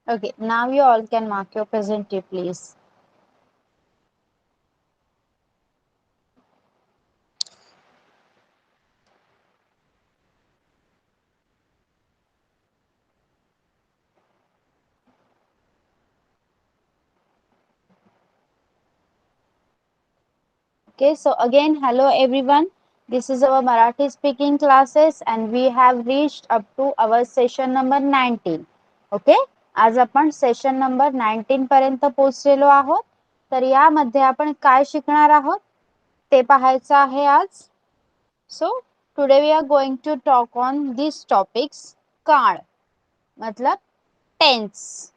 Okay, now you all can mark your presentee, please. Okay, so again, hello everyone. This is our Marathi speaking classes and we have reached up to our session number 19. Okay, आज आपण session number 19 पर्यंत पोहोचलेलो आहोत. तर यामध्ये आपण काय शिकणार आहोत ते पाहायचं आहे आज. So today we are going to talk on this topics. काळ मतलब tense.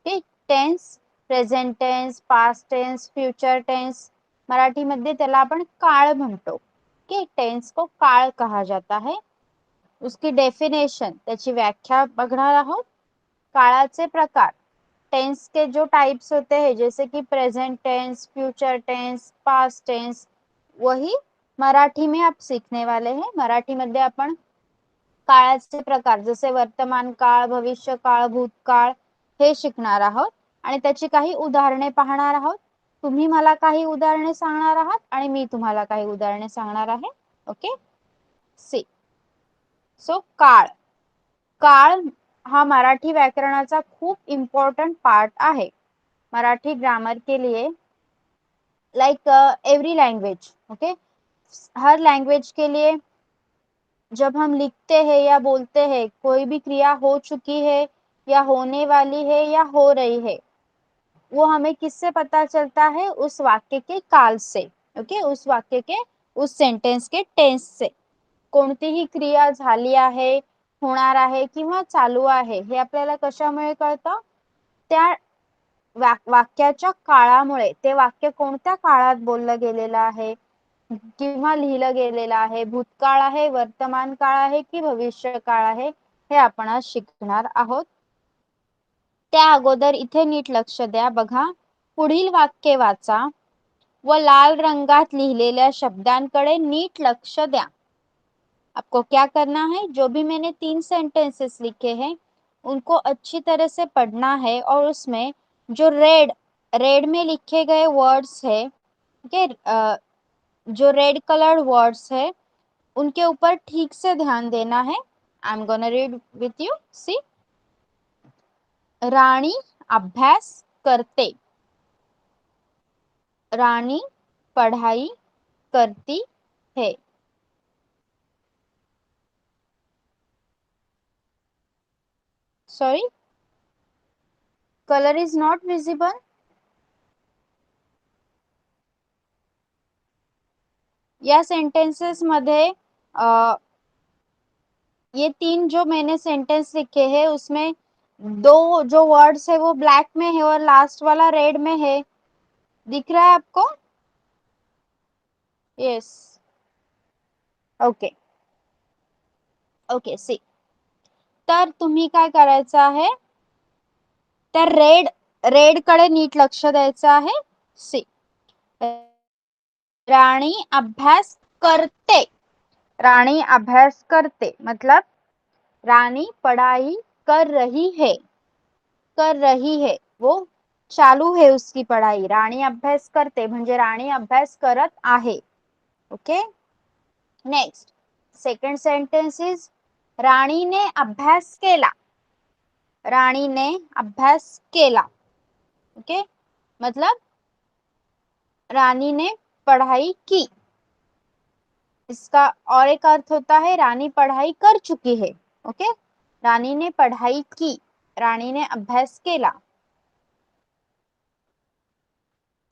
Okay, tense, present tense, past tense, future tense. मराठीमध्ये त्याला आपण काळ म्हणतो. ओके, टेन्स को काळ कहा जाता है. उसकी डेफिनेशन, त्याची व्याख्या बघणार आहोत. काळाचे प्रकार, टेन्स के जो टाइप्स होते हैं जैसे कि present tense, future tense, past tense, वही मराठी में आप सीखने वाले हैं. मराठी मध्ये आपण काळाचे प्रकार जसे वर्तमान काळ, भविष्य काळ, भूतकाळ हे शिकणार आहोत आणि त्याची काही उदाहरणे पाहणार आहोत. तुम्ही मला काही उदाहरणे सांगणार आहात आणि मी तुम्हाला काही उदाहरणे सांगणार आहे. Okay, C. सो काळ. काळ हा मराठी व्याकरणाचा खूप इम्पोर्टेंट पार्ट है मराठी ग्रामर के लिए. लाइक एवरी लैंग्वेज, ओके, हर लैंग्वेज के लिए जब हम लिखते हैं या बोलते हैं, कोई भी क्रिया हो चुकी है या होने वाली है या हो रही है, वो हमें किससे पता चलता है? उस वाक्य के काल से. ओके, उस वाक्य के, उस सेंटेन्स के टेन्स से. कोणतीही क्रिया झाली आहे, होणार आहे किंवा चालू आहे हे आपल्याला कशामुळे कळतं? त्या वाक्याच्या काळामुळे. ते वाक्य कोणत्या काळात बोललं गेलेलं आहे किंवा लिहिलं गेलेलं आहे, भूतकाळ आहे, वर्तमान काळ आहे की भविष्य काळ आहे, हे आपण आज शिकणार आहोत. त्या अगोदर इथे नीट लक्ष द्या. बघा, पुढील वाक्य वाचा व लाल रंगात लिहिलेल्या शब्दांकडे नीट लक्ष द्या. आपको क्या करना है? जो भी मैंने 3 सेंटेंसेस लिखे हैं उनको अच्छी तरह से पढ़ना है और उसमें जो रेड में लिखे गए वर्ड्स है, ओके, जो रेड कलर्ड वर्ड्स है उनके ऊपर ठीक से ध्यान देना है. I am gonna read with you. See, Rani अभ्यास करते, रानी पढ़ाई करती है. Sorry, colour is not visible. या सेंटेंसेस मध्ये ये 3 जो मैंने सेंटेंस लिखे हैं उसमें 2 जो वर्ड्स है वो ब्लैक में है और लास्ट वाला रेड में है. दिख रहा है आपको? यस. Okay okay, see. तर तुम्ही काय करायचं आहे? त्या रेड कडे नीट लक्ष द्यायचं आहे. सी, रानी अभ्यास करते. रानी अभ्यास करते मतलब रानी पढ़ाई कर रही है. कर रही है, वो चालू है उसकी पढ़ाई. राणी अभ्यास करते म्हणजे राणी अभ्यास करत आहे. Okay, next second sentence is Rani ने अभ्यास केला. राणी ने अभ्यास केला. ओके, मतलब रानी ने पढ़ाई की. इसका और एक अर्थ होता है रानी पढ़ाई कर चुकी है. ओके, रानी ने पढ़ाई की, रानी ने अभ्यास केला.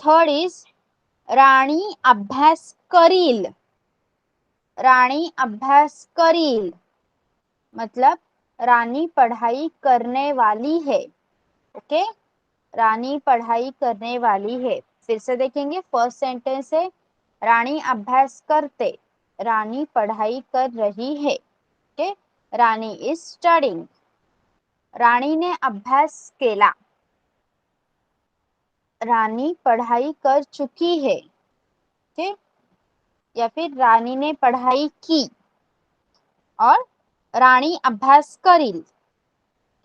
थर्ड इज राणी अभ्यास करील. रानी अभ्यास करील मतलब रानी पढ़ाई करने वाली है. ओके, रानी पढ़ाई करने वाली है. फिर से देखेंगे. फर्स्ट सेंटेंस है रानी अभ्यास करते, रानी पढ़ाई कर रही है. Okay, Rani is studying. Rani ने अभ्यास केला, रानी पढ़ाई कर चुकी है. ओके, या फिर रानी ने पढ़ाई की और रानी अभ्यास करील.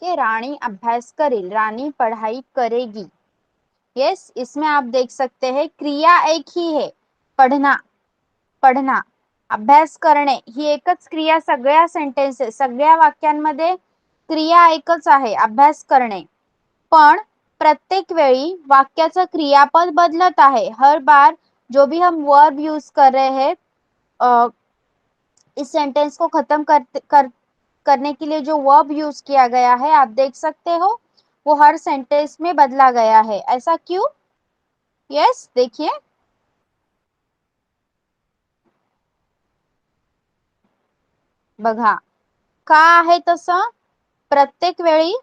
कि रानी अभ्यास करेल, रानी पढ़ाई करेगी। यस, इसमें आप देख सकते हैं क्रिया एक ही है, पढ़ना, पढ़ना, अभ्यास करणे ही एकच क्रिया सगळ्या सेंटेन्सेस, सगळ्या वाक्यांमध्ये क्रिया एकच आहे, अभ्यास करणे। पण प्रत्येक वेळी वाक्याचं क्रियापद बदलत आहे। हर बार जो भी हम वर्ब यूज कर रहे हैं, इस सेंटेंस को खत्म करने के लिए जो वर्ब यूज किया गया है, आप देख सकते हो वो हर सेंटेंस में बदला गया है। ऐसा क्यों? यस, देखिए, बघा, का आहे तसं? प्रत्येक वेळी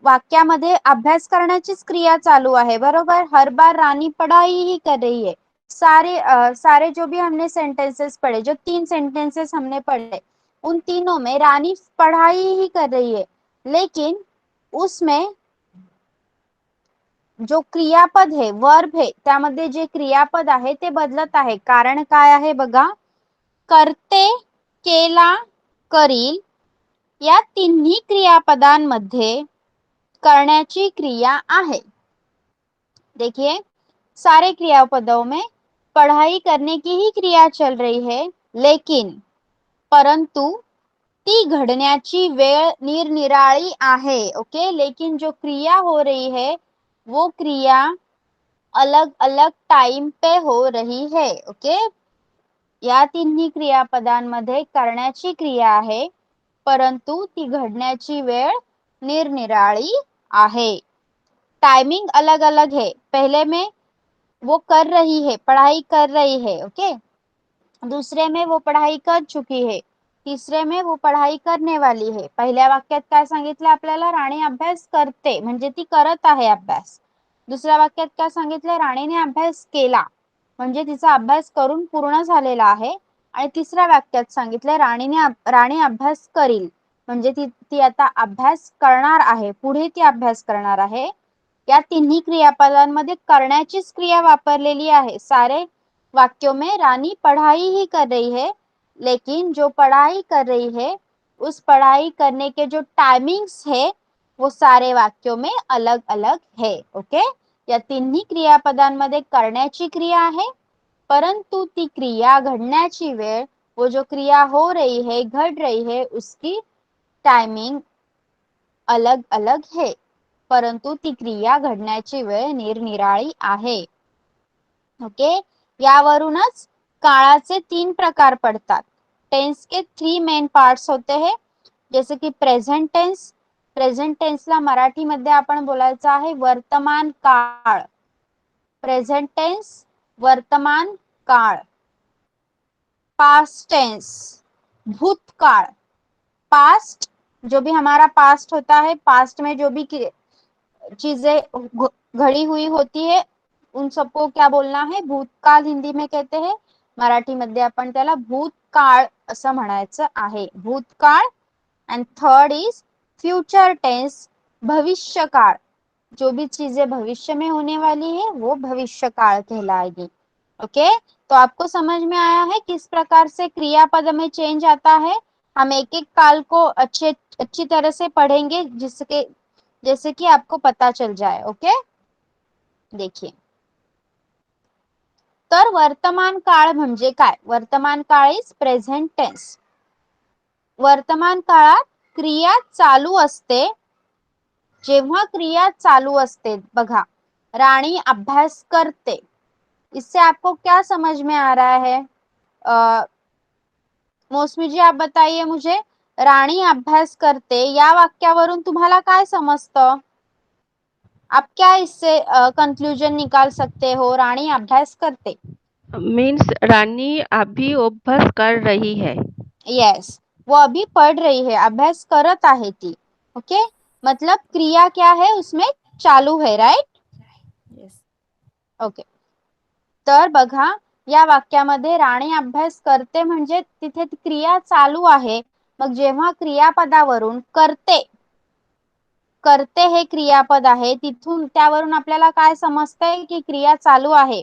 वाक्यामध्ये अभ्यास करण्याचीच क्रिया चालू आहे, बरोबर। हर बार रानी पढ़ाई ही कर रही है। सारे जो भी हमने सेंटेंसेस पढ़े, जो 3 सेंटेंसेस हमने पढ़े, उन तीनों में रानी पढ़ाई ही कर रही है, लेकिन उसमें जो क्रियापद है, वर्ब है, त्यामध्ये जे क्रियापद आहे ते बदलत आहे। कारण काय आहे बघा, करते, केला, करील या तिन्ही क्रियापदांमध्ये करण्याची क्रिया आहे। देखिए, सारे क्रियापदों में पढ़ाई करने की ही क्रिया चल रही है, लेकिन परंतु ती घडण्याची वेळ निरनिराळी आहे। ओके, लेकिन जो क्रिया हो रही है वो क्रिया अलग अलग टाइम पे हो रही है। ओके, या तिन्ही क्रियापदांमध्ये करण्याची क्रिया आहे, परंतु ती घडण्याची वेळ निरनिराळी आहे। टाइमिंग अलग अलग है। पहले में वो कर रही है, पढ़ाई कर रही है, ओके। दूसरे में वो पढ़ाई कर चुकी है, तिसरे में वो पढ़ाई करने वाली है। पहिल्या वाक्यात काय सांगितलं आपल्याला? राणी अभ्यास करते, म्हणजे ती करत आहे अभ्यास। दुसऱ्या वाक्यात काय सांगितलं? राणीने अभ्यास केला, म्हणजे तिचा अभ्यास करून पूर्ण झालेला आहे। आणि तिसऱ्या वाक्यात सांगितलं राणी अभ्यास करील, म्हणजे ती आता अभ्यास करणार आहे, पुढे ती अभ्यास करणार आहे। या तिन्ही क्रियापदांमध्ये करण्याचीच क्रिया वापरलेली आहे। सारे वाक्यों में रानी पढ़ाई ही कर रही है, लेकिन जो पढ़ाई कर रही है उस पढ़ाई करने के जो टाइमिंग्स है वो सारे वाक्यों में अलग अलग है। ओके, या तिन्ही क्रियापदांमध्ये करण्याची क्रिया आहे, परंतु ती क्रिया घडण्याची वेळ, वो जो क्रिया हो रही है, घड रही है, उसकी टाइमिंग अलग अलग है, परंतु ती क्रिया घडण्याची वेळ निरनिराळी आहे। ओके, यावरूनच काळाचे 3 प्रकार पडतात। टेन्स के 3 मेन पार्ट्स होते हैं, जैसे कि प्रेझेंट टेन्स। प्रेझेंट टेन्सला मराठीमध्ये आपण बोलायचं आहे वर्तमान काळ। प्रेझेंट टेन्स, वर्तमान काळ। पास्ट टेन्स, भूतकाळ। पास्ट, जो भी हमारा पास्ट होता है, पास्ट में जो भी चीजें घड़ी हुई होती है उन सबको क्या बोलना है? भूतकाळ हिंदी में कहते हैं, मराठी मध्ये आपण त्याला भूतकाळ असं म्हणायचं आहे, भूतकाळ। And third is future tense, भविष्यकाळ। जो भी चीजें भविष्य में होने वाली है वो भविष्यकाल कहलाएगी। ओके, तो आपको समझ में आया है किस प्रकार से क्रियापद में चेंज आता है। हम एक एक काल को अच्छी तरह से पढ़ेंगे, जिसके जैसे कि आपको पता चल जाए। ओके, देखिए, तर वर्तमान काळ म्हणजे काय? वर्तमान काळ इज प्रेझेंट टेन्स। वर्तमान काळात क्रिया चालू असते। जेव्हा क्रिया चालू असते, बघा, राणी अभ्यास करते, इससे आपको क्या समझ में आ रहा है? मौसमी जी, आप बताइए मुझे, राणी अभ्यास करते या वाक्यावरून तुम्हाला काय समजतं? आप क्या इससे कंक्लूजन निकाल सकते हो? राणी अभ्यास करते मीन्स रानी अभी अभ्यास कर रही है। यस, वो अभी पढ़ रही है, अभ्यास करत आहे ती। ओके, मतलब क्रिया क्या है उसमें? चालू है, राइट? यस। ओके, तर बघा, या वाक्यामध्ये राणी अभ्यास करते म्हणजे तिथे क्रिया चालू आहे। मग जेव्हा क्रियापदावरून करते, करते हे क्रियापद आहे, तिथून त्यावरून आपल्याला काय समजतंय की क्रिया चालू आहे।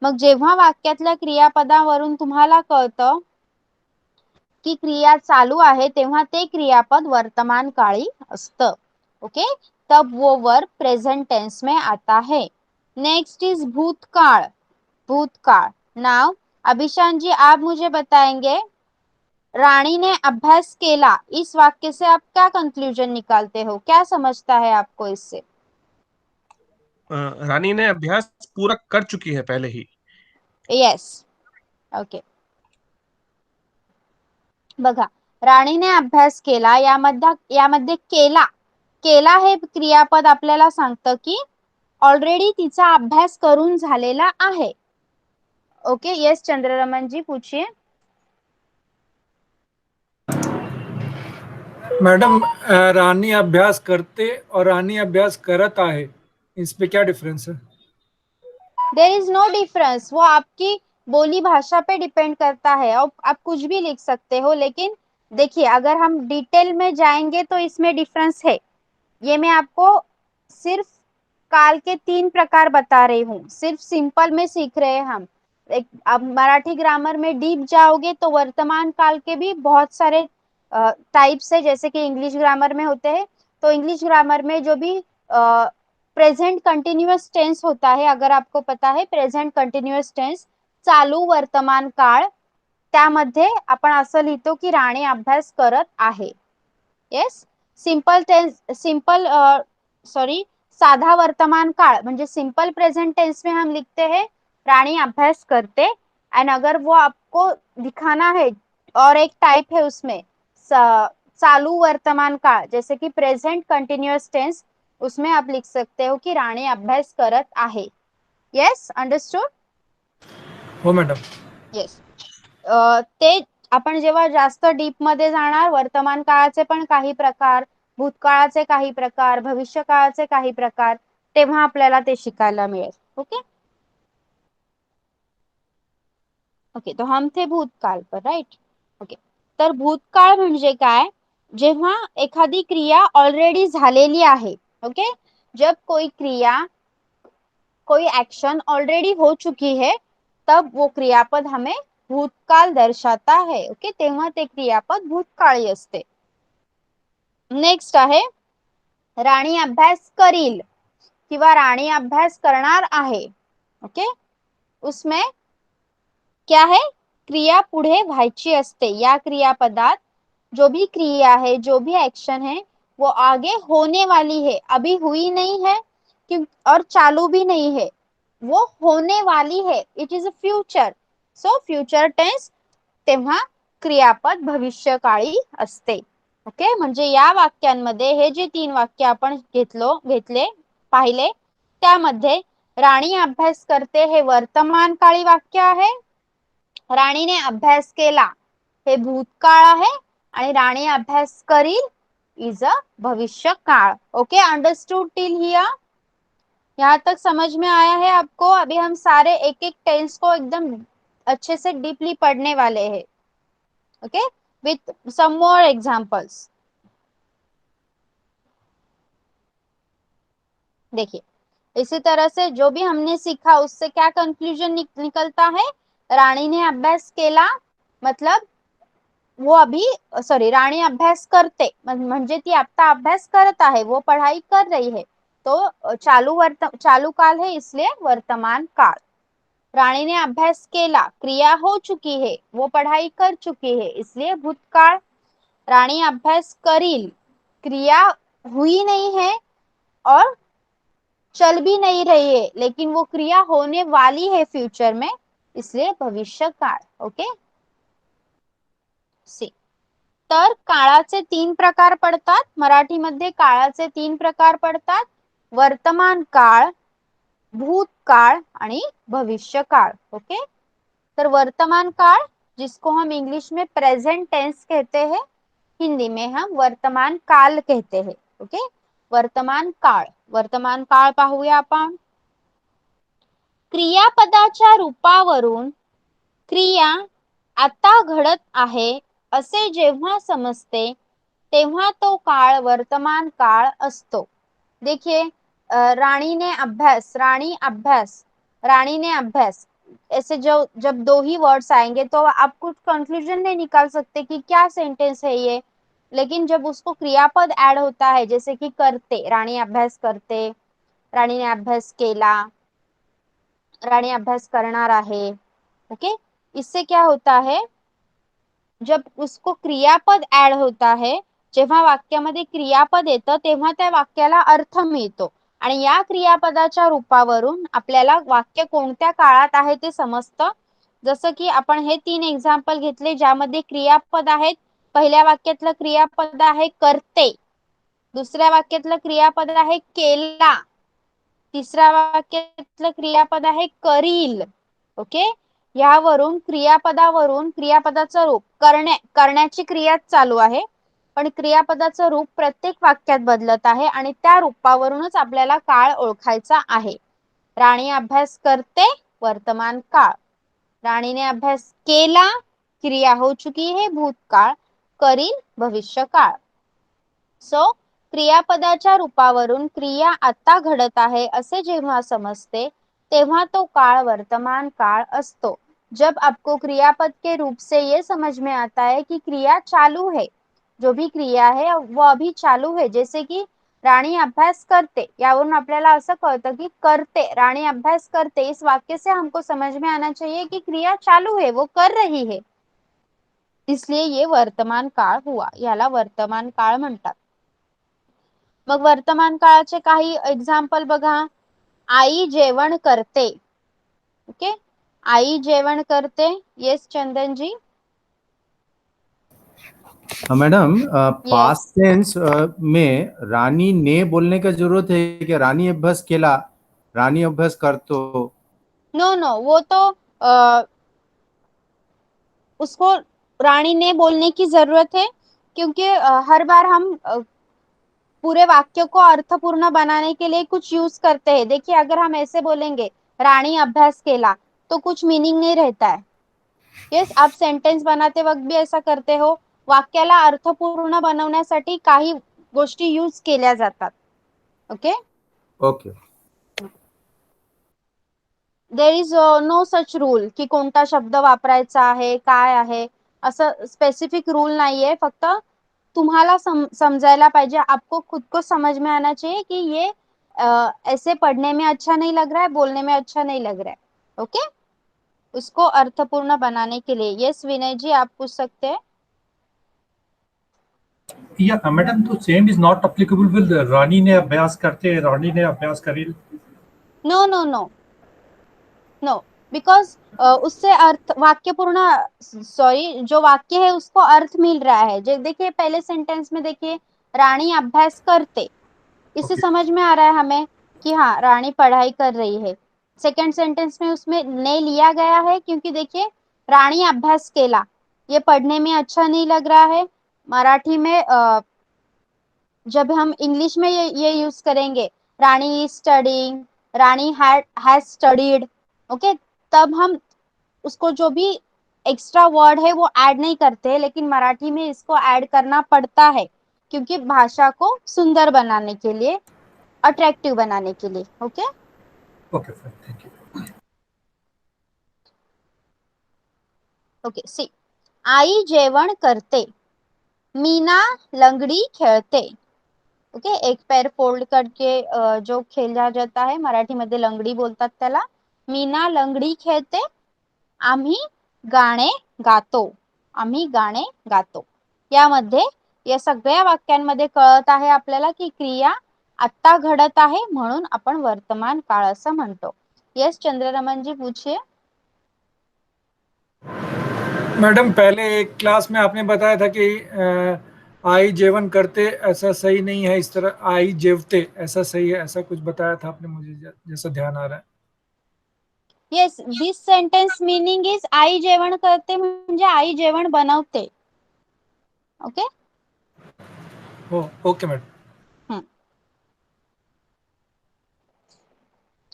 मग जेव्हा वाक्यातल्या क्रियापदावरून तुम्हाला कळतं की क्रिया चालू आहे, तेव्हा ते क्रियापद वर्तमान काळी असतं। ओके, तब वो वर्ब प्रेजेंट टेंस में आता है। नेक्स्ट इज भूतकाल। भूतकाल, नाउ अभिशान जी आप मुझे बताएंगे, रानी ने अभ्यास केला, इस वाक्य से आप क्या कंक्लूजन निकालते हो, क्या समझता है आपको इससे? रानी ने अभ्यास पूरा कर चुकी है पहले ही। Yes, okay. बघा, राणीने अभ्यास केला, यामध्ये केला, केला हे क्रियापद आपल्याला सांगतं की ऑलरेडी तिचा अभ्यास करून झालेला आहे। ओके, यस चंद्ररमन जी पूछिए। मैडम, रानी अभ्यास करते और रानी अभ्यास करत आहे, इस पे क्या डिफरेंस है? देयर इज नो डिफरेंस, वो आपकी बोली भाषा पे डिपेंड करता है। और आप कुछ भी लिख सकते हो, लेकिन देखिए अगर हम डिटेल में जाएंगे तो इसमें डिफरेंस है। ये मैं आपको सिर्फ काल के 3 प्रकार बता रही हूँ, सिर्फ सिंपल में सीख रहे हैं हम। एक अब मराठी ग्रामर में डीप जाओगे तो वर्तमान काल के भी बहुत सारे टाइप्स है, जैसे कि इंग्लिश ग्रामर में होते हैं। तो इंग्लिश ग्रामर में जो भी प्रेझेंट कंटिन्युअस टेन्स होता है, अगर आपको पता है प्रेझेंट कंटिन्युअस टेन्स चालू वर्तमान काळ, त्यामध्ये आपण असं लिहितो की राणी अभ्यास करत आहे। Yes, simple tense, simple sorry, साधा वर्तमान काल म्हणजे सिंपल प्रेजेंट टेंस में हम लिखते हैं रानी अभ्यास करते। एंड अगर वो आपको दिखाना है, और एक टाइप है उसमें चालू वर्तमान काल, जैसे कि प्रेजेंट कंटिन्युअस टेंस, उसमें आप लिख सकते हो कि राणी अभ्यास करत आहे। Yes, understood? हो मॅडम। येस, ते आपण जेव्हा जास्त डीप मध्ये जाणार, वर्तमान काळाचे पण काही प्रकार, भूतकाळाचे काही प्रकार, भविष्य काळाचे काही प्रकार, तेव्हा आपल्याला ते शिकायला मिळेल। ओके ओके, तो हम थे भूतकाल पर, राइट? ओके, तर भूतकाळ म्हणजे काय, जेव्हा एखादी क्रिया ऑलरेडी झालेली आहे। ओके, जब कोई क्रिया, कोई एक्शन ऑलरेडी हो चुकी है, तब वो क्रियापद हमें भूतकाल दर्शाता है। ओके, तेव्हा ते क्रियापद भूतकाळी असते। नेक्स्ट आहे राणी अभ्यास करील किंवा राणी अभ्यास करणार आहे। ओके, उसमें क्या है, क्रिया पुढे व्हायची असते। या क्रियापदात जो भी क्रिया है, जो भी एक्शन है, वो आगे होने वाली है, अभी हुई नहीं है और चालू भी नहीं है, वो होने वाली है, it is a future. So future tense, तेव्हा क्रियापद भविष्यकाळी असते। ओके, म्हणजे या वाक्यांमध्ये हे जे 3 वाक्य आपण घेतले पाहिले, त्यामध्ये राणी अभ्यास करते हे वर्तमान काळी वाक्य आहे, राणीने अभ्यास केला हे भूतकाळ आहे, आणि राणी अभ्यास करील इज अ भविष्य काळ। Okay, understood till here? यहाँ तक समझ में आया है आपको? अभी हम सारे एक एक टेंस को एकदम अच्छे से डीपली पढ़ने वाले हैं। Okay, with some more examples. देखिए, इसी तरह से जो भी हमने सीखा उससे क्या कंक्लूजन निकलता है, राणी ने अभ्यास केला मतलब वो अभी, सॉरी, राणी अभ्यास करते म्हणजे ती आता अभ्यास करत आहे, वो पढ़ाई कर रही है, तो चालू काल है, इसलिए वर्तमान काल। राणी ने अभ्यास केला, क्रिया हो चुकी है, वो पढ़ाई कर चुकी है, इसलिए भूतकाल। राणी अभ्यास करील, क्रिया हुई नहीं है और चल भी नहीं रही है, लेकिन वो क्रिया होने वाली है फ्यूचर में, इसलिए भविष्य काल। ओके, सी, तर काळाचे 3 प्रकार पडतात मराठीमध्ये, काळाचे 3 प्रकार पडतात, वर्तमान काळ, भूतकाळ आणि भविष्य काळ। ओके, तर वर्तमान काल, जिसको हम इंग्लिश में प्रेजेंट टेंस कहते हैं, हिंदी में हम वर्तमान काल कहते हैं। ओके, वर्तमान काळ, वर्तमान काळ पाहूया आपण। क्रियापदाच्या रूपावरून क्रिया आता घडत आहे असे जेव्हा समजते, तेव्हा तो काळ वर्तमान काळ असतो। देखिए, रानी ने अभ्यास, रानी अभ्यास, रानी ने अभ्यास, ऐसे जो जब 2 ही वर्ड्स आएंगे तो आप कुछ कंक्लूजन नहीं निकाल सकते कि क्या सेंटेंस है ये। लेकिन जब उसको क्रियापद ऐड होता है, जैसे कि करते, राणी अभ्यास करते, राणीने अभ्यास केला, राणी अभ्यास करणार आहे, ओके, इससे क्या होता है, जब उसको क्रियापद ऍड होता है, जेव्हा वाक्यामध्ये क्रियापद येतं तेव्हा त्या वाक्याला अर्थ मिळतो आणि या क्रियापदाच्या रूपावरून आपल्याला वाक्य कोणत्या काळात आहे ते समजतं. जसं की आपण हे 3 एक्झाम्पल घेतले ज्यामध्ये क्रियापद आहेत. पहिल्या वाक्यातलं क्रियापद आहे करते, दुसऱ्या वाक्यातलं क्रियापद आहे केला, तिसऱ्या वाक्यातलं क्रियापद आहे करील. ओके, यावरून क्रियापदावरून क्रियापदाचं रूप करण्याची क्रिया चालू आहे, पण क्रियापदाचं रूप प्रत्येक वाक्यात बदलत आहे आणि त्या रूपावरूनच आपल्याला काळ ओळखायचा आहे. राणी अभ्यास करते, वर्तमान काळ. राणीने अभ्यास केला, क्रिया हो चुकी है, भूतकाळ. करील, भविष्य काळ. सो क्रियापदाच्या रूपावरून क्रिया आता घडत आहे असे जेव्हा समजते तेव्हा तो काळ वर्तमान काळ असतो. जब आपको क्रियापद के रूप से ये समझ में आता है कि क्रिया चालू है, जो भी क्रिया है वो अभी चालू है, जैसे कि राणी अभ्यास करते, यावरून आपल्याला असं कळतं की करते, राणी अभ्यास करते, इस वाक्य से हमको समझ में आना चाहिए कि क्रिया चालू है, वो कर रही है, इसलिए ये वर्तमान काळ हुआ, याला वर्तमान काळ म्हणतात. मग वर्तमान काळाचे काही एक्झाम्पल बघा. आई जेवण करते. ओके, आई जेवण करते. येस चंदन जी. मैडम, पास्ट टेंस में रानी ने बोलने का जरूरत है कि रानी अभ्यास केला, रानी अभ्यास करतो? नो नो, वो तो उसको रानी ने बोलने की जरूरत है, क्योंकि हर बार हम पूरे वाक्य को अर्थपूर्ण बनाने के लिए कुछ यूज करते हैं. देखिए, अगर हम ऐसे बोलेंगे राणी अभ्यास केला तो कुछ मीनिंग नहीं रहता है. यस, आप सेंटेन्स बनाते वक्त भी ऐसा करते हो. वाक्याला अर्थपूर्ण बनवण्यासाठी काही गोष्टी यूज केल्या जातात. Okay okay. There is no such rule की कोणता शब्द वापरायचा आहे, काय आहे, असं स्पेसिफिक रूल नाहीये. फक्त तुम्हाला समझायला पाहिजे, आपको खुद को समझ में आना चाहिए कि ये ऐसे पढ़ने में अच्छा नहीं लग रहा है, बोलने में अच्छा नहीं लग रहा है. ओके, उसको अर्थपूर्ण बनाने के लिए. यस विनय जी, आप पूछ सकते हैं. Yeah, madam, तो same is not applicable with रानी ने अभ्यास करते, रानी ने अभ्यास करील. No no no no, because उससे अर्थ वाक्य पूर्ण, सॉरी, जो वाक्य है उसको अर्थ मिल रहा है. जो देखिए पहले सेंटेंस में देखिए रानी अभ्यास करते, इससे Okay. समझ में आ रहा है हमें कि हाँ रानी पढ़ाई कर रही है. सेकंड सेंटेंस में उसमें ने लिया गया है क्योंकि देखिए रानी अभ्यास केला, ये पढ़ने में अच्छा नहीं लग रहा है. मराठी में जब हम इंग्लिश में ये यूज करेंगे, Rani is studying, Rani has studied, okay, तब हम उसको जो भी एक्स्ट्रा वर्ड है वो ऐड नहीं करते, लेकिन मराठी में इसको ऐड करना पड़ता है क्योंकि भाषा को सुंदर बनाने के लिए, अट्रैक्टिव बनाने के लिए. Okay Okay, fine, thank you. Okay, see, आई जेवण करते, मीना लंगडी खेळते. ओके, एक पैर फोल्ड करके जो खेळला जाता है, मराठीमध्ये लंगडी बोलतात त्याला. मीना लंगडी खेळते, आम्ही गाणे गातो, आम्ही गाणे गातो. यामध्ये या सगळ्या वाक्यांमध्ये कळत आहे आपल्याला की क्रिया आता घडत आहे, म्हणून आपण वर्तमान काळ असं म्हणतो. यस चंद्ररमन जी, पूछिए. मैडम, पहले एक क्लास में आपने बताया था कि आई जेवन करते ऐसा सही नहीं है, इस तरह आई जेवते ऐसा सही है, ऐसा कुछ बताया था आपने मुझे, जैसा ध्यान आ रहा है. Yes, this sentence meaning is I जेवण करते म्हणजे आई जेवण बनवते. ओके हो, ओके मैडम.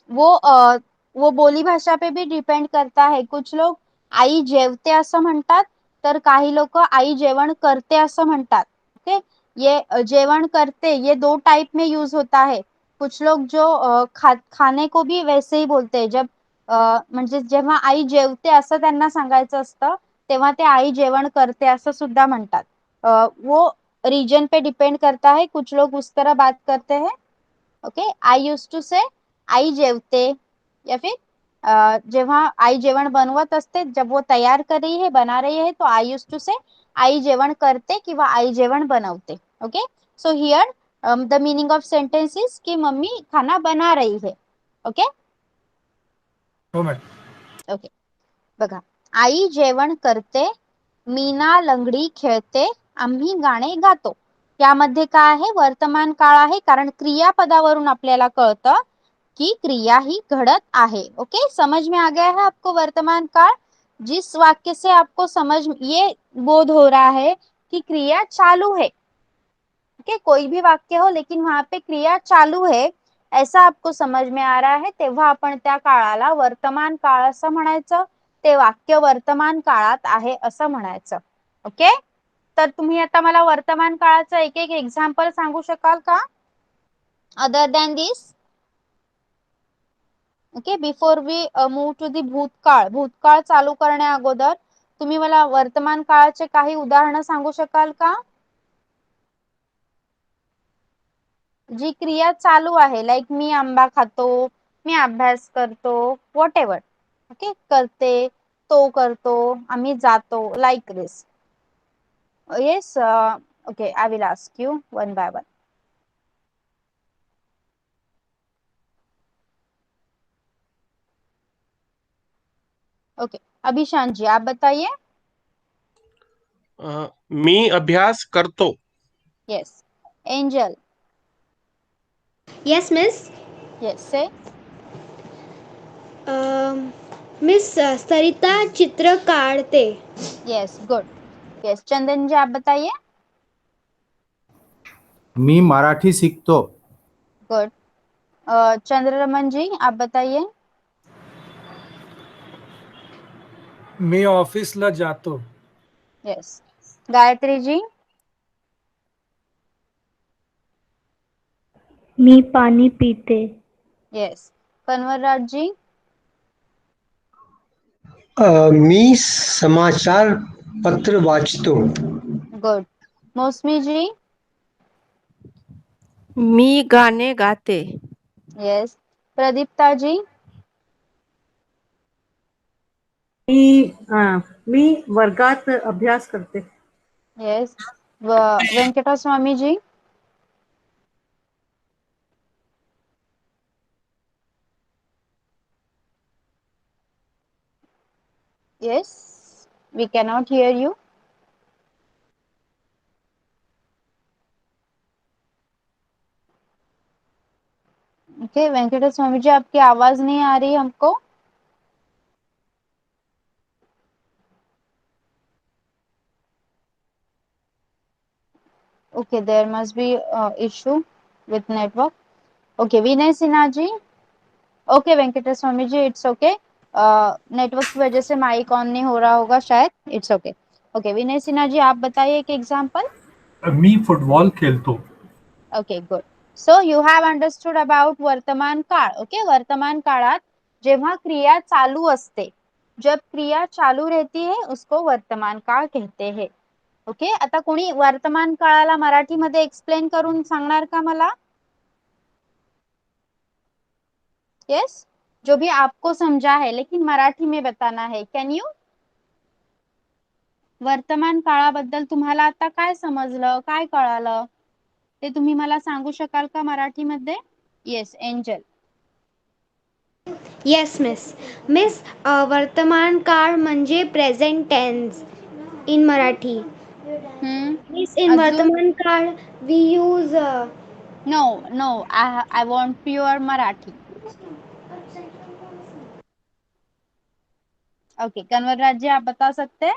वो बोली भाषा पे भी डिपेंड करता है. कुछ लोग आई जेवते असं म्हणतात, तर काही लोक आई जेवण करते असं म्हणतात. ओके, ये जेवण करते ये 2 टाइप में यूज होता है. कुछ लोग जो खाने को भी वैसे ही बोलते हैं. जब म्हणजे जेव्हा आई जेवते असं त्यांना सांगायचं असतं तेव्हा ते आई जेवण करते असं सुद्धा म्हणतात. वो रीजन पे डिपेंड करता है, कुछ लोग उस तरह बात करते हैं. ओके, आई यूज टू से आई जेवते, या फिर जेव्हा आई जेवण बनवत असते, जब वो तयार कर रही है, बना रही है, तो आई यूज टू से आई जेवण करते किंवा आई जेवण बनवते. Okay, so here the meaning of sentence is की मम्मी खाना बना रही है. ओके. हो मॅडम. ओके, बघा, आई जेवण करते, मीना लंगडी खेळते, आम्ही गाणे गातो. यामध्ये काय आहे, वर्तमान काळ आहे, कारण क्रियापदावरून आपल्याला कळतं की क्रिया ही घडत आहे. ओके, समझ में आ गया है आपको वर्तमान काल? जिस वाक्य से आपको समझ ये बोध हो रहा है कि क्रिया चालू है. ओके, कोई भी वाक्य हो लेकिन वहां पे क्रिया चालू है, ऐसा आपको समझ में आ रहा है, तेव्हा आपण त्या काळाला वर्तमान काळ असं म्हणायचं. ते वाक्य वर्तमान काळात आहे असं म्हणायचं. ओके, तर तुम्ही आता मला वर्तमान काळाचं एक एक एक्झाम्पल सांगू शकाल का, other than this? Okay, before we move to the भूतकाळ, भूतकाळ चालू करण्या अगोदर तुम्ही मला वर्तमान काळाचे काही उदाहरणं सांगू शकाल का, जी क्रिया चालू आहे, लाईक मी आंबा खातो, मी अभ्यास करतो, व्हॉट एव्हर. ओके, करते, तो करतो, आम्ही जातो, like this. Yes, okay, I will ask you one by one. Okay, Abhishant ji आप बताइए. मी अभ्यास करतो. Yes. Angel. Yes, miss. Yes, say. Miss Sarita चित्र काढते. Yes, good. Yes, Chandan ji आप बताइए. मी मराठी सीखतो. गुड. चंद्ररमन जी आप बताइए. मी ऑफिसला जातो. यस. गायत्री जी. मी पाणी पिते. यस. कन्वरराज जी. मी समाचार पत्र वाचतो. गुड. मौसमी जी. मी गाणे गाते. यस. प्रदीप्ता जी. मी वर्गात अभ्यास करते. Yes. Venkata Swami ji. Yes, we cannot hear you. Okay, Venkatesh स्वामी जी आपकी आवाज नहीं आ रही हमको. Okay, there must be issue with network. Okay, Vinay Sinha ji. Okay Venkatesh Swami ji, it's okay. Network की वजह से माइक ऑन नहीं हो रहा होगा शायद. It's okay. Okay, Vinay Sinha ji आप बताइए एक एग्जांपल. मी फुटबॉल खेळतो. Okay, good. So you have understood about वर्तमान काळ. ओके, वर्तमान काळात जेव्हा क्रिया चालू असते, जब क्रिया चालू रहती है उसको वर्तमान काळ कहते हैं. ओके, आता कोणी वर्तमान काळाला मराठीमध्ये एक्सप्लेन करून सांगणार का मला? यस, जो भी आपको समझा है लेकिन मराठी में बताना है. Can you? वर्तमान काळाबद्दल तुम्हाला आता काय समजलं, काय कळालं, ते तुम्ही मला सांगू शकाल का मराठीमध्ये? Yes, Angel. Yes, miss. Miss वर्तमान काळ म्हणजे present tense in Marathi. Miss in अजून? वर्तमान काळ we use no no, I want pure Marathi. Okay, Kanwarraj ji आप बता सकते हैं,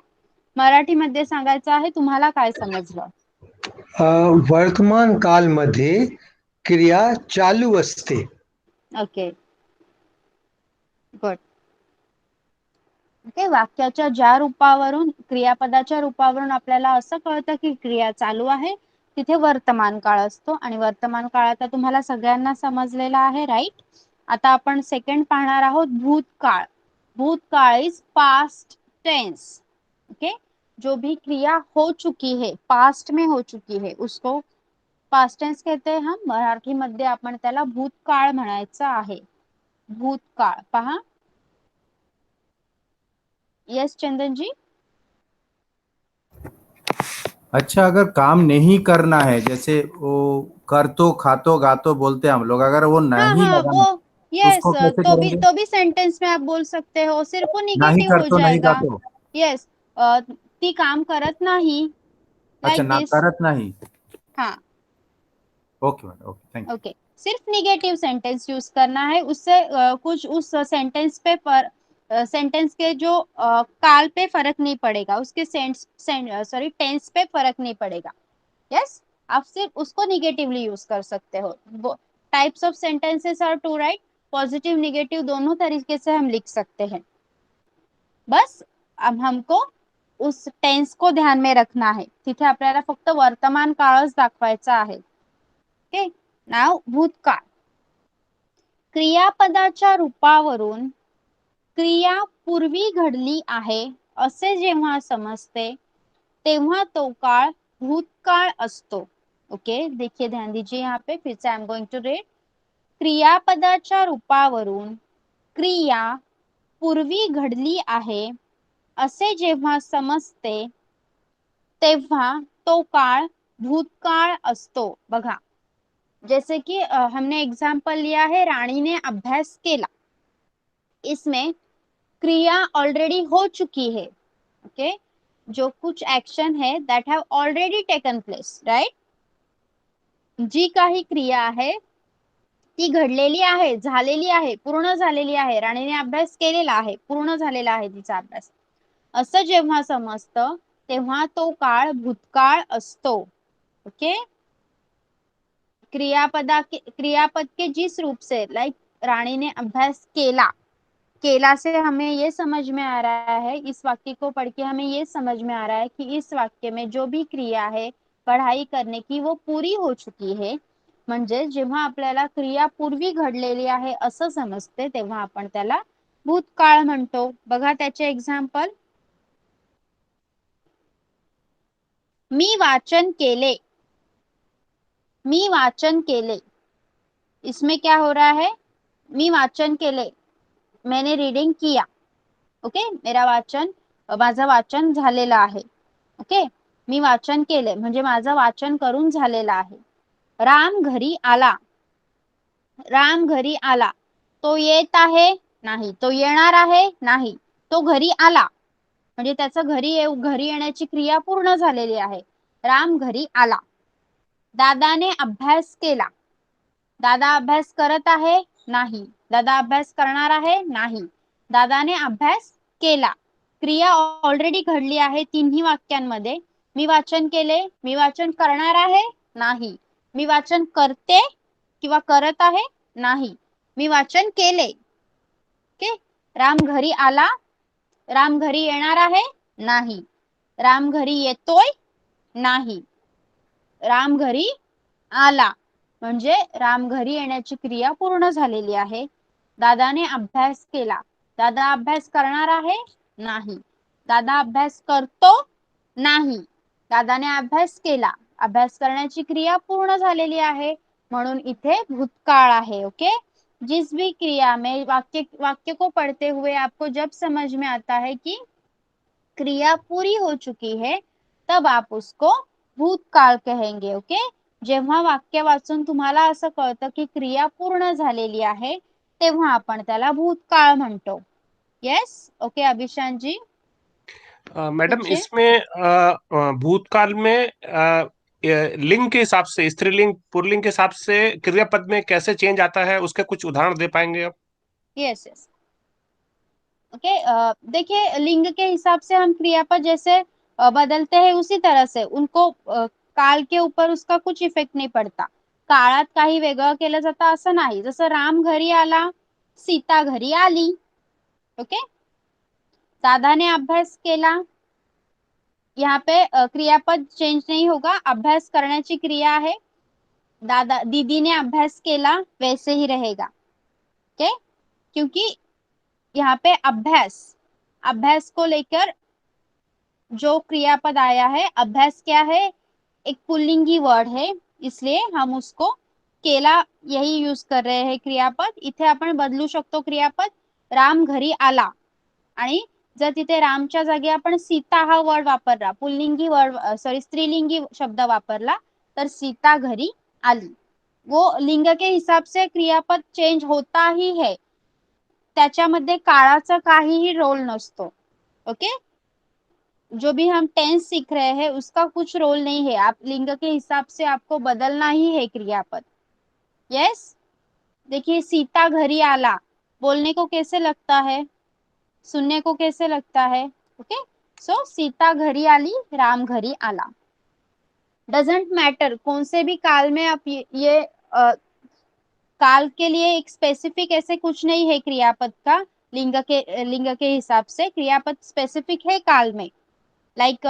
मराठी मध्ये सांगायचं आहे, तुम्हाला काय समजलं? वर्तमान कालमध्ये क्रिया चालू असते. Okay, good. ओके, वाक्याच्या ज्या रूपावरून, क्रियापदाच्या रूपावरून आपल्याला असं कळतं की क्रिया चालू आहे, तिथे वर्तमान काळ असतो. आणि वर्तमान काळ आता तुम्हाला सगळ्यांना समजलेला आहे, राईट? आता आपण सेकंड पाहणार आहोत, भूतकाळ. भूतकाळ इज पास्ट टेन्स. ओके, जो भी क्रिया हो चुकी है, पास्ट में हो चुकी है, उसको पास्ट टेन्स कहते हैं हम. मराठीमध्ये आपण त्याला भूतकाळ म्हणायचं आहे. भूतकाळ पहा. यस चंदन जी. अच्छा, अगर काम नहीं करना है, जैसे वो कर तो खातो गातो बोलते हैं हम लोग, अगर वो हाँ नहीं हाँ लगाना वो यस, उसको कैसे करेंगे? तो भी सेंटेंस में आप बोल सकते हो, सिर्फ वो नाही निगेटिव हो करतो नाही जाएगा. गातो. यस, ती काम करत नाही, अच्छा, लाइक ना दिस. करत नाही. हाँ okay madam, okay, thank you. Okay. सिर्फ निगेटिव सेंटेंस यूज करना है, उससे कुछ उस सेंटेंस पे सेंटेंस के जो काल पे फर्क नहीं पड़ेगा, उसके टेंस पे फर्क नहीं पड़ेगा. यस, आप सिर्फ उसको निगेटिवली यूज कर सकते हो. Types of sentences are two, right. Positive negative दोनों तरीके से हम लिख सकते हैं. बस अब हमको उस टेन्स को ध्यान में रखना है. तिथे आपल्याला फक्त वर्तमान काळच दाखवायचा आहे. ओके. नाव भूतकाळ. क्रियापदाच्या रूपावरून क्रिया पूर्वी घडली आहे असे जेव्हा समजते तेव्हा तो काळ भूतकाळ असतो. ओके, देखिए ध्यान दीजिए यहाँ पे, फिर से I am going to read. क्रियापदाच्या रूपावरून क्रिया पूर्वी घडली आहे असे जेव्हा समजते तेव्हा तो काळ भूतकाळ असतो. बघा, जैसे कि हमने एग्जाम्पल लिया है, रानी ने अभ्यास केला. इसमें क्रिया ऑलरेडी हो चुकी है. ओके, जो कुछ एक्शन है that have already taken place, right. जी काही क्रिया आहे ती घडलेली आहे, झालेली आहे, पूर्ण झालेली आहे. राणीने अभ्यास केलेला आहे, पूर्ण झालेला आहे तिचा अभ्यास, असं जेव्हा समजतं तेव्हा तो काळ भूतकाळ असतो. ओके. क्रियापद के जिस रूप से, लाइक रानी ने अभ्यास केला, केला से हमें ये समझ में आ रहा है, इस वाक्य को पढ़ के हमें ये समझ में आ रहा है कि इस वाक्य में जो भी क्रिया है पढ़ाई करने की वो पूरी हो चुकी है. म्हणजे जेव्हा आपल्याला क्रिया पूर्वी घडलेली आहे असं समजते तेव्हा आपण त्याला भूतकाळ म्हणतो. बघा त्याचे एक्झाम्पल. मी वाचन केले. मी वाचन केले, इसमें क्या हो रहा है? मी वाचन केले, मैंने रीडिंग किया. ओके, माझं वाचन झालेलं आहे. ओके, मी वाचन केले म्हणजे माझं वाचन करून झालेलं आहे. राम घरी आला. राम घरी आला, तो येत आहे नाही, तो येणार आहे नाही, तो घरी आला म्हणजे त्याचं घरी येण्याची क्रिया पूर्ण झालेली आहे. राम घरी आला. दादाने अभ्यास केला. दादा अभ्यास करत आहे नाही, दादा अभ्यास करणार आहे नाही, दादाने अभ्यास केला. क्रिया ऑलरेडी घडली आहे तिन्ही वाक्यांमध्ये. मी वाचन केले, मी वाचन करणार आहे नाही, मी वाचन करते किंवा करत आहे नाही, मी वाचन केले. ओके. राम घरी आला, राम घरी येणार आहे नाही, राम घरी येतोय नाही, राम घरी आला म्हणजे राम घरी येण्याची क्रिया पूर्ण झालेली आहे. दादाने अभ्यास केला, दादा अभ्यास करणार आहे नाही, दादा अभ्यास करतो नाही, दादाने अभ्यास केला, अभ्यास करण्याची क्रिया पूर्ण झालेली आहे म्हणून इथे भूतकाळ आहे. ओके. जिस भी क्रिया में वाक्य को पढ़ते हुए आपको जब समझ में आता है कि क्रिया पूरी हो चुकी है तब आप उसको भूतकाळ कहेंगे. ओके. जेव्हा वाक्य वाचून तुम्हाला असं कळतं की क्रिया पूर्ण झालेली आहे तेव्हा आपण त्याला भूतकाळ म्हणतो. यस. ओके अभिशान जी. मैडम पूछिए. इसमें भूतकाल में लिंग के हिसाब से, स्त्रीलिंग पुल्लिंग के हिसाब से क्रियापद में कैसे चेंज आता है, उसके कुछ उदाहरण दे पाएंगे आप? Yes yes. ओके. देखिए लिंग के हिसाब से हम क्रियापद जैसे बदलते हैं उसी तरह से उनको काल के ऊपर उसका कुछ इफेक्ट नहीं पडता. काळात काही वेगळं केलं जातं असं नाही. जसं राम घरी आला, सीता घरी आली. ओके. दादाने अभ्यास केला, यहाँ पे क्रियापद चेंज नहीं होगा, अभ्यास करण्याची क्रिया है. दीदी ने अभ्यास केला वैसे ही रहेगा. ओके. क्योंकि यहाँ पे अभ्यास को लेकर जो क्रियापद आया है, अभ्यास क्या है, एक पुल्लिंगी वर्ड है, इसलिए हम उसको केला यही यूज कर रहे हैं क्रियापद. इथे आपण बदलू शकतो क्रियापद. राम घरी आला आणि जर तिथे रामच्या जागी आपण सीता हा वर्ड वापरला, पुल्लिंगी वर्ड सॉरी स्त्रीलिंगी शब्द वापरला, तर सीता घरी आली. वो लिंग के हिसाब से क्रियापद चेंज होता ही है, त्याच्यामध्ये काळाचा काहीही रोल नसतो. ओके, जो भी हम टेंस सीख रहे हैं उसका कुछ रोल नहीं है, आप लिंग के हिसाब से आपको बदलना ही है क्रियापद. यस, देखिए सीता घरी आला बोलने को कैसे लगता है, सुनने को कैसे लगता है. ओके, सो सीता घरी आली, राम घरी आला. डजेंट मैटर, कौन से भी काल में आप ये काल के लिए एक स्पेसिफिक ऐसे कुछ नहीं है क्रियापद का. लिंग के हिसाब से क्रियापद स्पेसिफिक है काल में. लाइक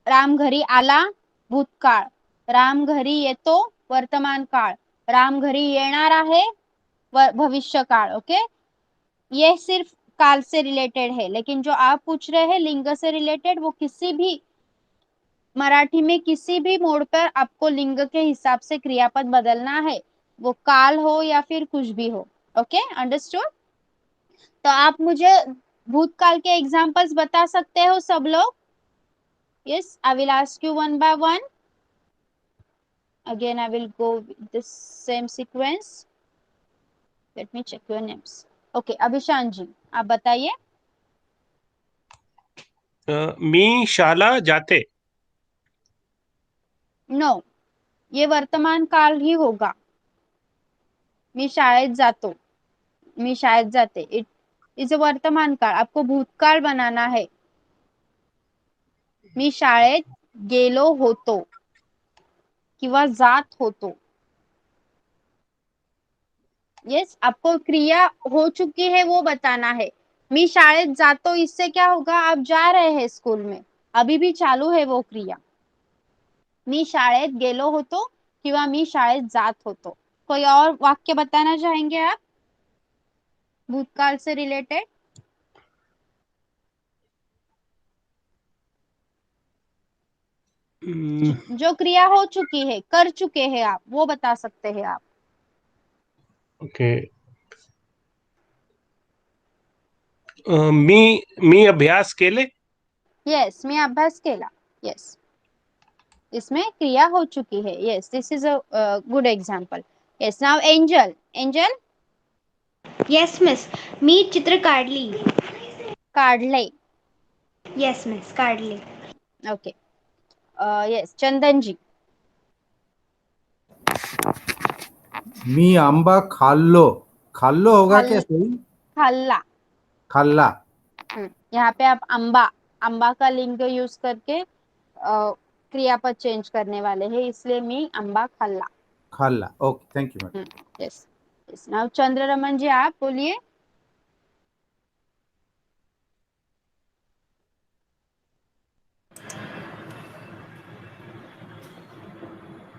राम घरी आला भूतकाळ, राम घरी येतो वर्तमान काळ, राम घरी येणार आहे भविष्य काळ. ओके, ये सिर्फ काल से रिलेटेड है, लेकिन जो आप पूछ रहे हैं लिंग से रिलेटेड, वो किसी भी मराठी में किसी भी मोड पर आपको लिंग के हिसाब से क्रियापद बदलना है, वो काल हो या फिर कुछ भी हो. Okay, understood. तो आप मुझे भूतकाल के एग्जांपल्स बता सकते हो सब लोग. Yes, I will ask you one by one. Again I will go with the same sequence. Let me check your names. Okay, Abhishan ji आप बताइए. मी शाला जाते. नो, ये वर्तमान काल ही होगा. मी शाळेत जातो, मी शाळेत जाते, इट इज अ वर्तमान काळ. आपको भूतकाळ बनाना है. मी शाळेत गेलो होतो किंवा जात होतो. यस, आपको क्रिया हो चुकी है वो बताना है. मी शाळेत जातो, इससे क्या होगा, आप जा रहे हैं स्कूल में, अभी भी चालू है वो क्रिया. मी शाळेत गेलो होतो किंवा मी शाळेत जात होतो. कोई और वाक्य बताना चाहेंगे आप भूतकाल से रिलेटेड. जो क्रिया हो चुकी है, कर चुके हैं आप, वो बता सकते हैं आप. ओके. मी अभ्यास केले. यस, मी अभ्यास केला. यस, इसमें क्रिया हो चुकी है. Yes, this is a good example. Yes, now Angel. Angel. Yes miss, मी चित्र काढली. काढले. येस मिस, काढले. ओके. यस, चंदन जी. मी आंबा खाल्लो. खाल्लो होगा खाल- क्या सही? खाल्ला. खाल्ला. यहाँ पे आप अंबा का लिंग यूज करके क्रियापद चेंज करने वाले हैं, इसलिए मी अंबा खाल्ला. खाल्ला. Okay, thank you madam. Yes. Yes, now Chandraraman ji आप बोलिए.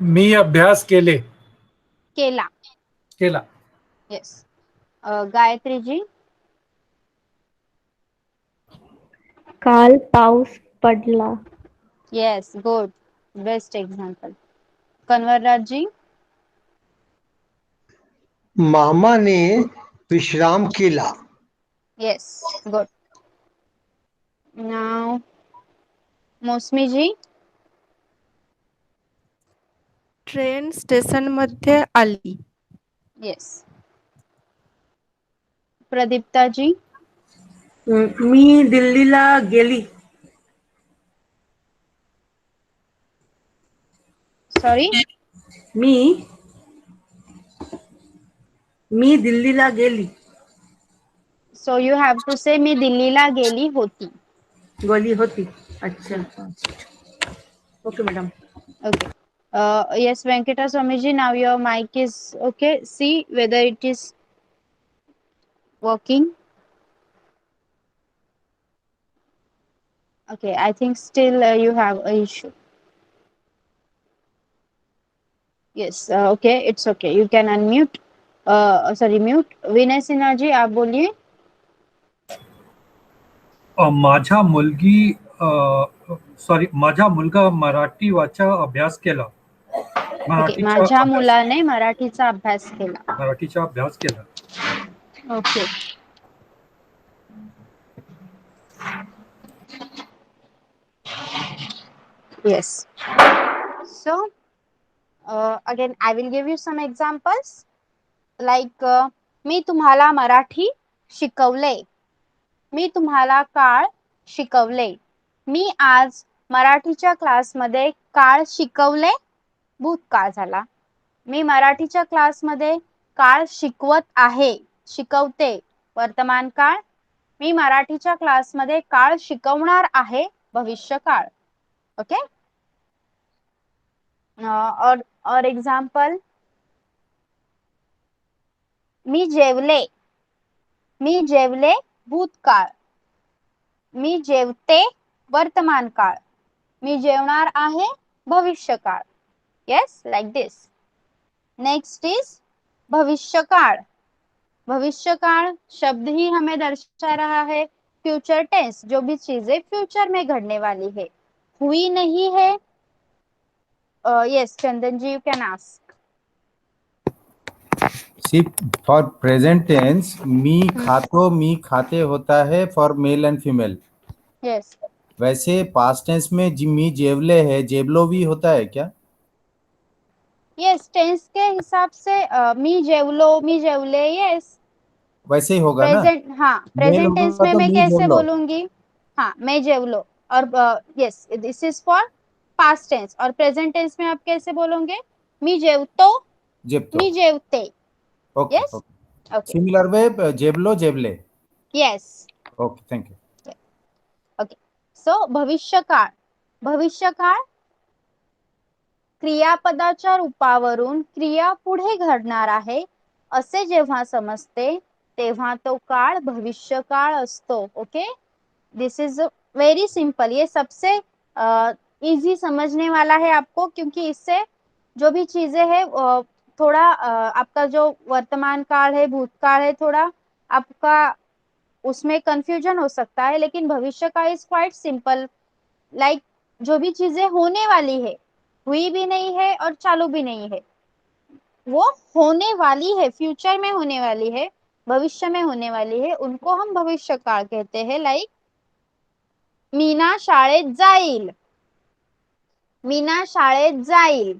मी अभ्यास केले. केला. केला. यस. गायत्री जी. काल पाऊस पडला. Yes, good, best example. Kanwarraj ji. मामा ने विश्राम केला. Yes, good. Now Mousami ji. Train station मध्ये आली. यस. प्रदीप्ता जी. मी दिल्लीला गेली. सॉरी, मी दिल्लीला गेली. सो यू हैव टू से मी दिल्लीला गेली होती. गेली होती. अच्छा, okay madam. Okay. Yes, Venkata Swamiji, now your mic is okay. See whether it is working. Okay, I think still you have a issue. Yes, okay, it's okay. You can unmute. Sorry, mute. Vinay Sinha ji, आप बोलिए. माझा मुलगी sorry, माझा मुलगा मराठीचा अभ्यास केला. Okay, माझ्या मुलाने मराठीचा अभ्यास केला. मराठीचा अभ्यास केला. Okay. Yes. So, again, I will give you some examples. Like, मी तुम्हाला मराठी शिकवले. मी तुम्हाला काळ शिकवले. मी आज मराठीच्या क्लासमध्ये काळ शिकवले. भूतकाळ झाला. मी मराठीच्या क्लासमध्ये काळ शिकवत आहे. शिकवते. वर्तमान काळ. मी मराठीच्या क्लासमध्ये काळ शिकवणार आहे. भविष्यकाळ. ओके. और एग्जाम्पल, मी जेवले. मी जेवले भूतकाळ. मी जेवते वर्तमान काळ. मी जेवणार आहे भविष्यकाळ. Yes, like this. Next is भविष्यकाळ. भविष्यकाळ शब्द ही हमें दर्शा रहा है फ्यूचर टेंस, जो भी चीजें फ्यूचर में घटने वाली है, हुई नहीं है. Yes, Chandan ji, you can ask. See, for present tense, मी खातो मी खाते होता है for male and female. Yes. वैसे पास्ट टेंस में मी जेवले है, जेवलो भी होता है क्या? यस, टेंस के हिसाब से मी जेवलो, मी जेवले, यस, वैसे ही होगा ना. प्रेजेंट. हाँ, प्रेजेंट टेंस में तो मैं मी कैसे जेवलो. बोलूंगी? हाँ, मैं जेवलो. और yes, this is for past tense. और प्रेजेंट टेंस में आप कैसे बोलोगे? मी जेवतो, जेवतो. मी जेवते. Okay. Yes? Okay. Similar way जेवलो जेवले. Yes. Okay, thank you. Okay. So, भविष्यकाळ. भविष्यकाळ क्रियापदाच्या रूपावरून क्रिया पुढे घडणार आहे असे जेव्हा समजते तेव्हा तो काळ भविष्यकाळ असतो. Okay. This is very simple. ये सबसे इजी समझने वाला है आपको, क्योंकि इससे जो भी चीजें है थोड़ा आपका जो वर्तमान काल है, भूतकाळ है, थोड़ा आपका उसमें कंफ्यूजन हो सकता है, लेकिन भविष्य का इज क्वाइट सिंपल. लाइक जो भी चीजें होने वाली है, हुई भी नहीं है और चालू भी नहीं है, वो होने वाली है, फ्यूचर में होने वाली है, भविष्य में होने वाली है, उनको हम भविष्य काळ कहते हैं. लाइक मीना शाळेत जाईल. मीना शाळेत जाईल.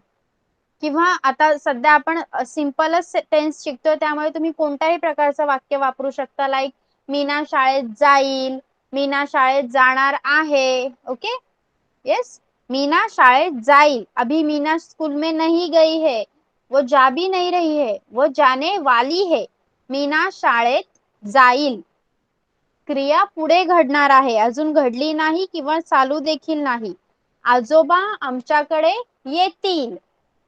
किंवा आता सध्या आपण सिंपलच टेन्स शिकतोय, त्यामुळे तुम्ही कोणत्याही प्रकारचं वाक्य वापरू शकता. लाईक मीना शाळेत जाईल, मीना शाळेत जाणार आहे. ओके. यस, मीना शाळेत जाईल. अभी मीना स्कूल में नहीं गई है, वो जा भी नहीं रही है, वो जाने वाली है. मीना शाळेत जाईल. क्रिया पुढे घडणार आहे, अजून घडली नाही किंवा चालू देखील नाही. आजोबा आमच्याकडे येतील.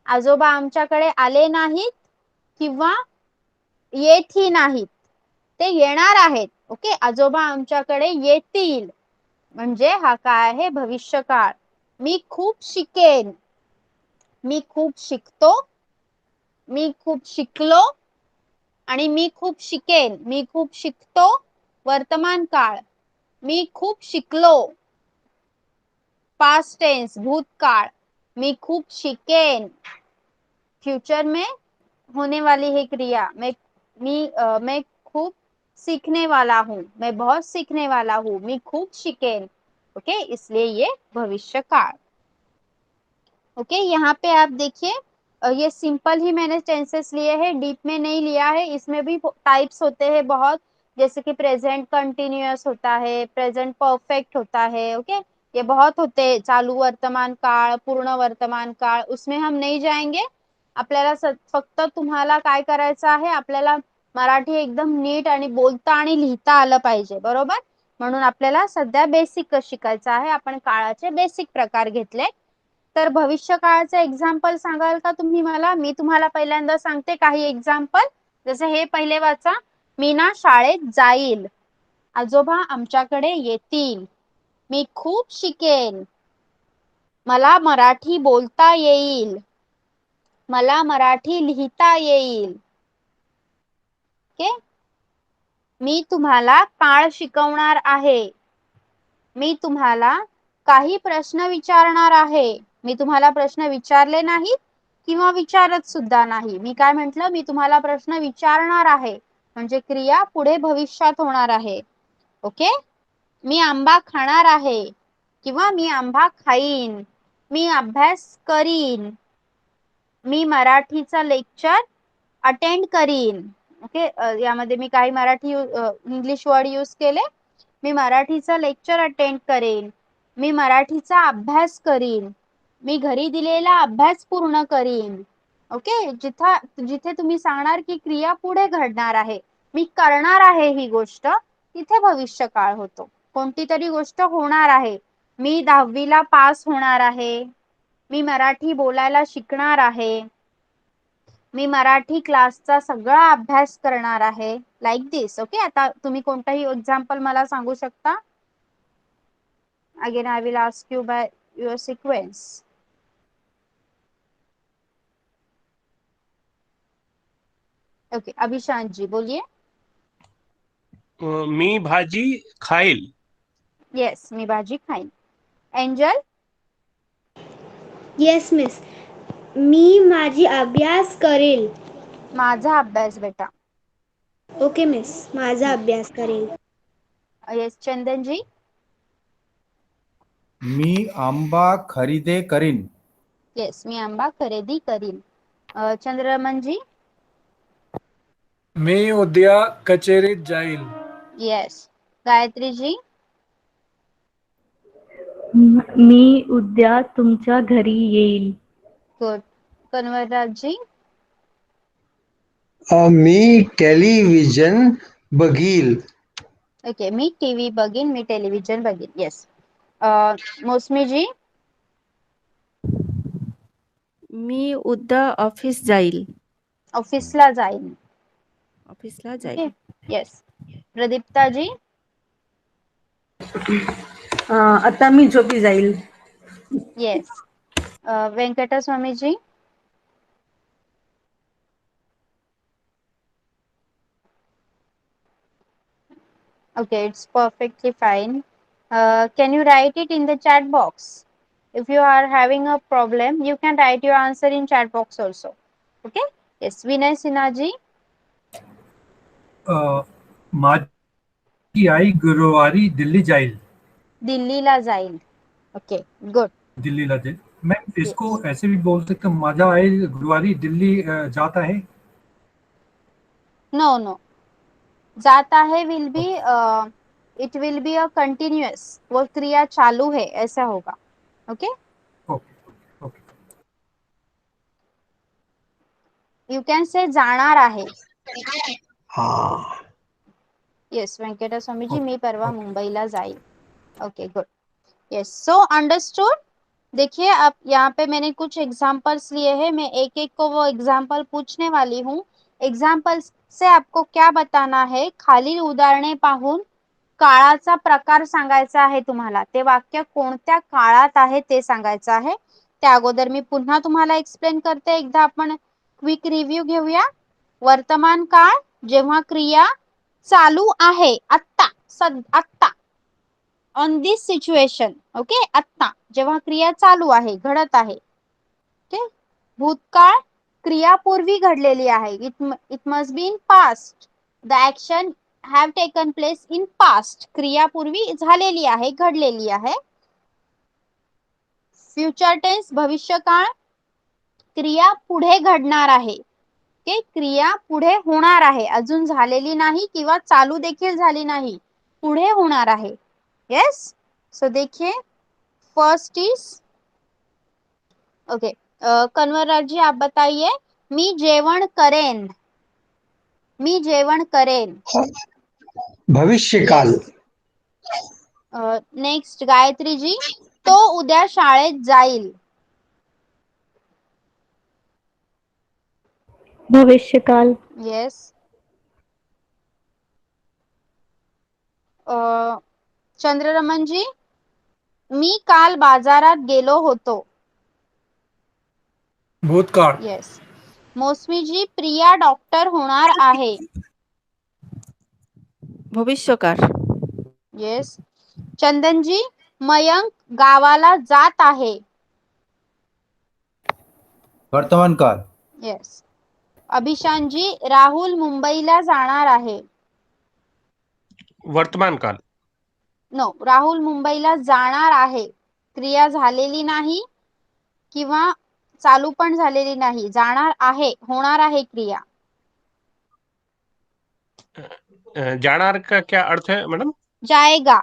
आजोबा आमच्याकडे आले नाहीत किंवा येतही नाहीत, ते येणार आहेत. ओके. आजोबा आमच्याकडे येतील म्हणजे हा काय आहे? भविष्यकाळ. मी खूप शिकेन. मी खूप शिकतो. मी खूप शिकलो आणि मी खूप शिकेन. मी खूप शिकतो वर्तमान काळ. मी खूप शिकलो पास्ट टेंस भूतकाळ. मी खूप शिकेन फ्यूचर में होने वाली है क्रिया. मैं खूब सीखने वाला हूँ. मैं बहुत सीखने वाला हूँ. मैं खूब शिकेन. ओके. इसलिए ये भविष्य काळ. ओके. यहाँ पे आप देखिए, ये सिंपल ही मैंने टेंसेस लिए हैं, डीप में नहीं लिया है. इसमें भी टाइप्स होते हैं बहुत, जैसे कि प्रेजेंट कंटिन्यूअस होता है, प्रेजेंट परफेक्ट होता है. ओके. ये बहुत होते हैं. चालू वर्तमान काळ, पूर्ण वर्तमान काळ, उसमें हम नहीं जाएंगे. आपल्याला फक्त तुम्हाला काय करायचं आहे? आपल्याला मराठी एकदम नीट आणि बोलता आणि लिहिता आलं पाहिजे. बरोबर. म्हणून आपल्याला सध्या बेसिक शिकायचं आहे. आपण काळाचे बेसिक प्रकार घेतले. तर भविष्य काळाचे एक्झाम्पल सांगाल का तुम्ही मला? मी तुम्हाला पहिल्यांदा सांगते काही एक्झाम्पल. जसे हे पहिले वाचा. मीना शाळेत जाईल. आजोबा आमच्याकडे येतील. मी खूप शिकेन. मला मराठी बोलता येईल. मला मराठी लिहिता येईल. ओके. मी तुम्हाला काळ शिकवणार आहे. मी तुम्हाला काही प्रश्न विचारणार आहे. मी तुम्हाला प्रश्न विचारले नाहीत किंवा विचारत सुद्धा नाही. मी काय म्हटलं, मी तुम्हाला प्रश्न विचारणार आहे म्हणजे क्रिया पुढे भविष्यात होणार आहे. ओके. मी आंबा खाणार आहे किंवा मी आंबा खाईन. मी अभ्यास करीन. मी मराठीचा लेक्चर अटेंड करीन. ओके. यामध्ये मी काही मराठी इंग्लिश वर्ड यूज केले. मी मराठीचा लेक्चर अटेंड करेन. मी मराठीचा अभ्यास करीन. मी घरी दिलेला अभ्यास पूर्ण करीन. ओके. जिथे तुम्ही सांगणार की क्रिया पुढे घडणार आहे, मी करणार आहे ही गोष्ट, तिथे भविष्य काळ होतो. कोणती तरी गोष्ट होणार आहे. मी 10वीला पास होणार आहे. मी मराठी बोलायला शिकणार आहे. मी मराठी क्लासचा सगळा अभ्यास करणार आहे. Like this. ओके. आता तुम्ही कोणताही एक्झाम्पल मला सांगू शकता. Again I will ask you by your sequence. Okay. Abhishant ji बोलिए. मी भाजी खाईल. येस, मी भाजी खाईन. एंजल. Yes miss. मी माझी अभ्यास करेल. माझा अभ्यास बेटा. Okay miss. माझा अभ्यास करेल. येस, चंदन जी. मी आंबा खरेदी करीन. येस, मी आंबा खरेदी करीन. चंद्रमन जी. मी उद्या कचेरीत जाईल. येस. गायत्री जी. मी उद्या तुमच्या घरी येईल. गुड. कन्वरराज जी. मी टेलिव्हिजन बघील. ओके. मी टीव्ही बघीन. मी टेलिव्हिजन बघीन. येस. मौसमी जी. मी उद्या ऑफिस जाईल. ऑफिसला जाईन. ऑफिसला जाईल. येस. प्रदीप्ता जी. आता मी झोपी जाईल. Yes. Venkataswamy ji. Okay, it's perfectly fine. Can you write it in the chat box? If you are having a problem, you can write your answer in chat box also. Okay? Yes, Vinay Sinha ji. माझी आई गुरुवारी दिल्ली जाईल. दिल्लीला जाईल. Okay, good. दिल्लीला जाईल. मैं इसको ऐसे भी बोल सकता हूँ, माझा आई गुरुवारी दिल्ली जाता है. No, no. जाता है will be it will be a continuous. वो क्रिया चालू है ऐसा होगा. Okay? Okay. You can say जाणार आहे. हाँ. Yes, वेंकटस्वामी जी. मी परवा मुंबईला जाईल. Okay, good. Yes, so understood. देखिए, अब यहाँ पे मैंने कुछ एग्जाम्पल्स लिए हैं. मैं एक एक को वो एग्जाम्पल पूछने वाली हूँ. एग्जाम्पल्स से आपको क्या बताना है, खालील उदाहरणे पाहून काळाचा प्रकार सांगायचा आहे तुम्हाला. ते वाक्य कोणत्या काळात आहे ते सांगायचं आहे. त्या अगोदर मी पुन्हा तुम्हाला एक्सप्लेन करते. एकदा आपण क्विक रिव्ह्यू घेऊया. वर्तमान काळ, जेव्हा क्रिया चालू आहे, आत्ता, आत्ता, ऑन दिस सिच्युएशन. ओके. आत्ता जेव्हा क्रिया चालू आहे, घडत आहे. ओके. भूतकाळ, क्रिया पूर्वी घडलेली आहे. It must be in past. The action have taken place in past. क्रिया पूर्वी झालेली आहे, घडलेली आहे. फ्युचर टेन्स, भविष्यकाळ, क्रिया पुढे घडणार आहे. ओके. क्रिया पुढे होणार आहे, अजून झालेली नाही किंवा चालू देखील झाली नाही, पुढे होणार आहे. यस. सो देखिए, first is okay. Kanwarraj ji आप बताइए. मी जेवण करेन. मी जेवण करेन. भविष्यकाल. नेक्स्ट गायत्री जी. तो उद्या शाळेत जाईल. भविष्यकाल. येस. चंद्ररमन जी. मी काल बाजारात गेलो होतो. भूतकाळ. येस. मौसमी जी. प्रिया डॉक्टर होणार आहे. भविष्यकाळ. येस. चंदन जी. मयंक गावाला जात आहे. वर्तमान काल. येस. अभिशानजी राहुल मुंबईला जाणार आहे. वर्तमान काल. नो, राहुल मुंबईला जाणार आहे. क्रिया झालेली नाही किंवा चालू पण झालेली नाही. जाणार आहे, होणार आहे क्रिया. जाणार का क्या अर्थ है मैडम? जाएगा.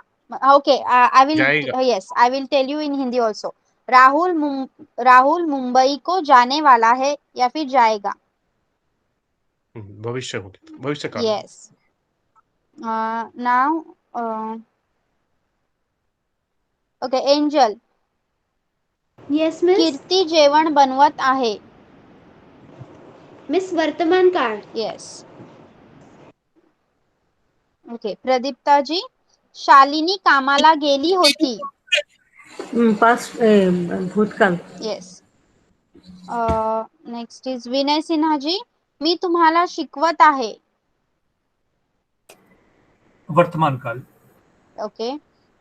ओके, आई विल, जाएगा। Yes, I will tell you in Hindi also. Rahul Mumbai को जाने वाला है या फिर जाएगा. भविष्य भविष्य काल। Yes. Now okay, Angel. Yes miss. Kirti जेवण बनवत आहे. मिस वर्तमान काळ. येस. ओके, प्रदीप्ताजी शालिनी कामाला गेली होती. पास्ट भूतकाल. Yes. Next is Vinay Sinhaji, मी तुम्हाला शिकवत आहे. वर्तमान काल. Okay.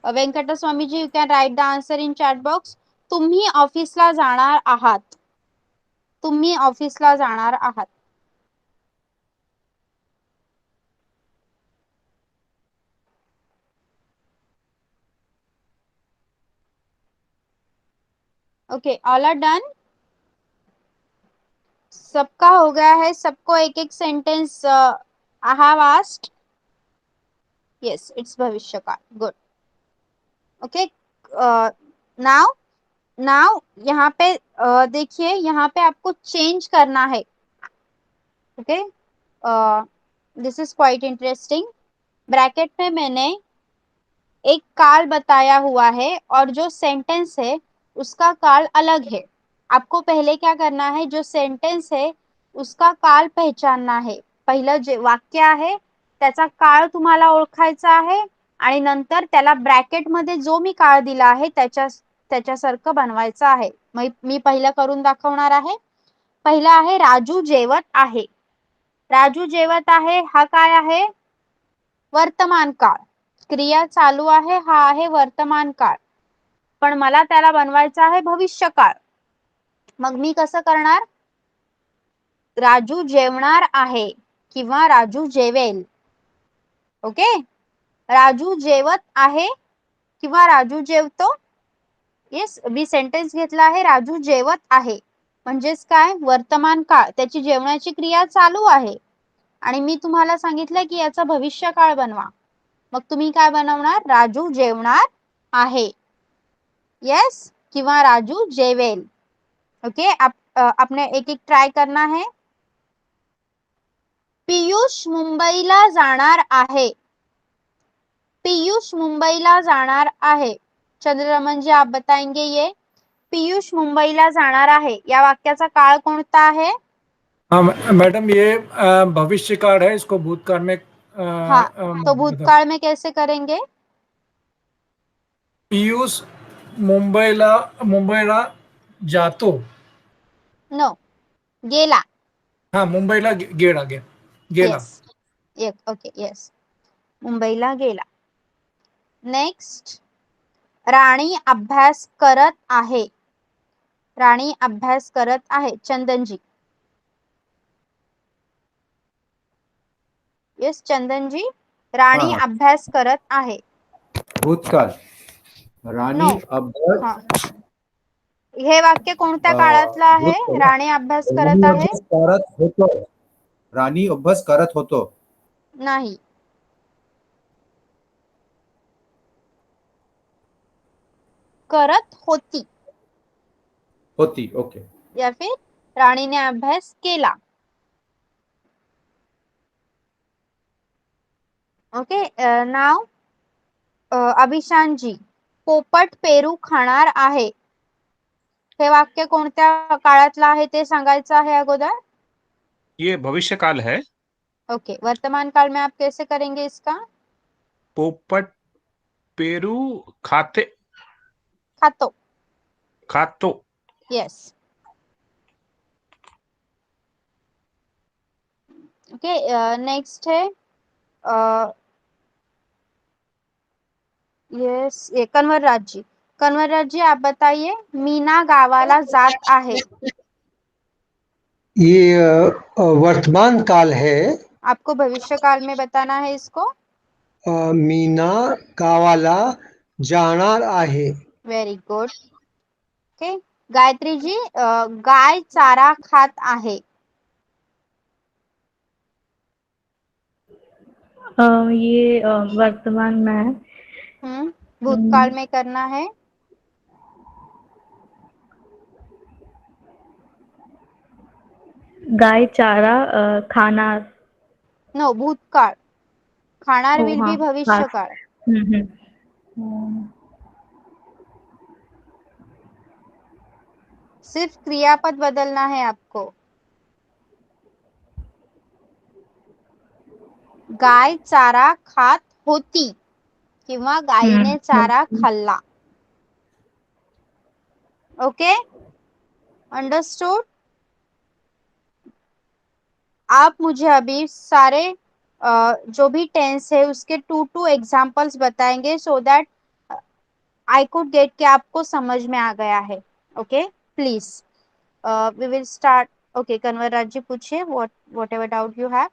Venkataswamiji, you can write the answer in chat box. तुम्ही ऑफिसला जाणार आहात. तुम्ही ऑफिसला जाणार आहात. Okay, all are done. सबका हो गया है. सबको एक एक sentence I have asked. Yes, it's भविष्य काल. गुड. ओके, नाउ यहाँ पे देखिए, यहाँ पे आपको चेंज करना है. Okay, this is quite interesting. Bracket में मैंने एक काल बताया हुआ है और जो सेंटेंस है उसका काल अलग है. आपको पहले क्या करना है, जो सेंटेंस है उसका काल पहचानना है. पहिलं जे वाक्य आहे त्याचा काळ तुम्हाला ओळखायचा आहे आणि नंतर त्याला ब्रॅकेट मध्ये जो मी काळ दिला आहे त्याच्यासारखं बनवायचं आहे. मी पहिलं करून दाखवणार आहे. पहिला आहे राजू जेवत आहे. राजू जेवत आहे हा काय आहे, वर्तमान काळ. क्रिया चालू आहे, हा आहे वर्तमान काळ. पण मला त्याला बनवायचा आहे भविष्य काळ. मग मी कसं करणार, राजू जेवणार आहे किंवा राजू जेवेल. ओके, राजू जेवत आहे किंवा राजू जेवतो. येस, मी सेंटेन्स घेतला आहे राजू जेवत आहे म्हणजेच काय, वर्तमान काळ. त्याची जेवणाची क्रिया चालू आहे आणि मी तुम्हाला सांगितलं की याचा भविष्य काळ बनवा. मग तुम्ही काय बनवणार, राजू जेवणार आहे. यस, किंवा राजू जेवेल. ओके, आपने एक एक ट्राय करना है. पीयूष मुंबईला जाणार आहे. पीयूष मुंबईला जाणार आहे. चंद्ररमन जी, आप बताएंगे ये पीयूष मुंबईला जाणार आहे या वाक्याचा काळ कोणता आहे. हाँ मैडम, ये भविष्य काल है. इसको भूतकाल में हाँ, तो भूतकाल में कैसे करेंगे. पीयूष मुंबईला जातो. नो, गेला. हाँ, मुंबईला गेला. येस, ओके, येस, मुंबईला गेला. नेक्स्ट, राणी अभ्यास करत आहे. राणी अभ्यास करत आहे. चंदनजी. येस, चंदनजी, राणी हाँ. अभ्यास करत आहे. भूतकाल. रानी अभ्यास. हाँ. हे वाक्य कोणत्या काळातलं आहे, भूतकाळ. राणी अभ्यास करत रानी आहे. अभ्यास करत होतो. रानी अभ्यास करत होतो. नाही, करत होती. होती. ओके. या फिर राणीने अभ्यास केला. ओके, नाव अभिशानजी, पोपट पेरू खाणार आहे. हे वाक्य कोणत्या काळातलं आहे ते सांगायचं आहे अगोदर. ये भविष्य काल है. ओके, वर्तमान काल में आप कैसे करेंगे इसका. पोपट पेरू खाते. खातो. यस. ओके, नेक्स्ट है यस, ये कन्वरराज जी आप बताइए, मीना गावाला जात आहे. ये वर्तमान काल है। आपको भविष्य काल में बताना है इसको. मीना गावाला जाणार आहे. Very good. Okay, Gayatri ji गाय चारा खात आहे. ये वर्तमान में है. भूतकाल में करना है. गाय चारा खाणार. नो, भूतकाळ. खाणार ओ, विल बी हाँ, भविष्य काळ. सिर्फ क्रियापद बदलना है आपको. गाय चारा खात होती किंवा गायीने चारा खाल्ला. Okay, understood. आप मुझे अभी सारे जो भी टेंस है उसके 2 एग्जांपल्स बताएंगे, so that I could get कि आपको समझ में आ गया है. Okay, please we will start. Okay, Kanwarraj ji पूछिए, whatever doubt you have.